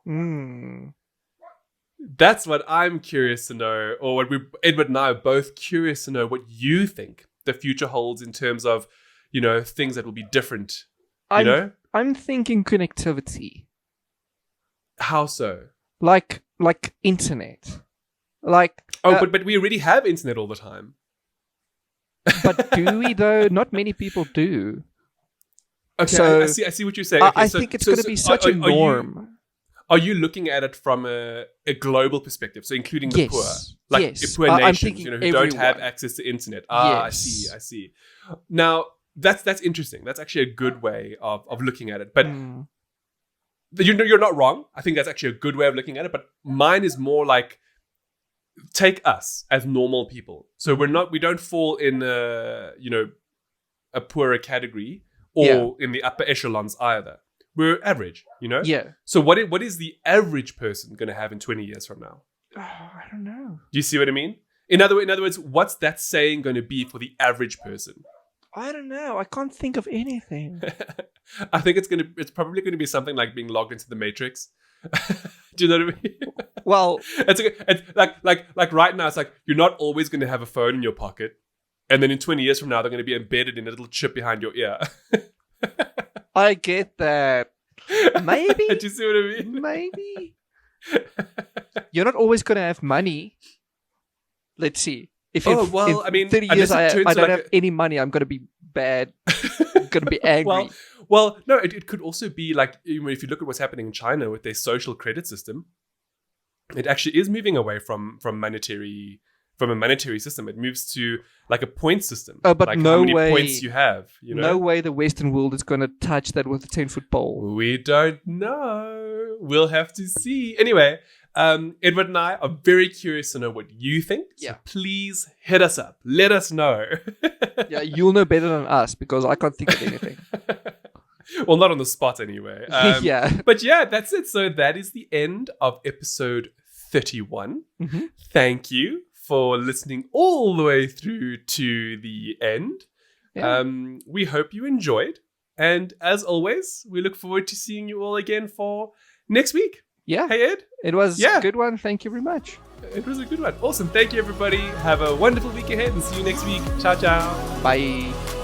That's what I'm curious to know, or what Edward and I are both curious to know what you think the future holds in terms of, things that will be different. I'm thinking connectivity. How so? Like internet. But we already have internet all the time. But do we though? Not many people do. Okay, so I see what you're saying. I think it's going to be such a norm. Are you looking at it from a global perspective, so including the poor, poor nations, who don't have access to internet? Yes. I see. Now that's interesting. That's actually a good way of looking at it. But you're not wrong. I think that's actually a good way of looking at it. But mine is more like, take us as normal people. So we don't fall in a poorer category or in the upper echelons either. We're average, Yeah. So what is the average person going to have in 20 years from now? Oh, I don't know. Do you see what I mean? In other words, what's that saying going to be for the average person? I don't know. I can't think of anything. I think it's probably going to be something like being logged into the Matrix. Do you know what I mean? Well, it's like right now, it's like you're not always going to have a phone in your pocket, and then in 20 years from now, they're going to be embedded in a little chip behind your ear. I get that. Maybe. Do you see what I mean? Maybe. You're not always going to have money. Let's see. If 30 years I don't have any money, I'm going to be bad. I'm going to be angry. Well, no, it could also be like, if you look at what's happening in China with their social credit system, it actually is moving away from a monetary system. It moves to like a point system. Oh, but like no how many way, points you have. No way the Western world is going to touch that with a 10-foot pole. We don't know. We'll have to see. Anyway, Edward and I are very curious to know what you think. So please hit us up. Let us know. Yeah, you'll know better than us because I can't think of anything. Well, not on the spot anyway. Yeah. But yeah, that's it. So that is the end of episode 31. Mm-hmm. Thank you for listening all the way through to the end. Yeah. We hope you enjoyed. And as always, we look forward to seeing you all again for next week. Yeah. Hey, Ed. It was a good one. Thank you very much. It was a good one. Awesome. Thank you, everybody. Have a wonderful week ahead and see you next week. Ciao, ciao. Bye.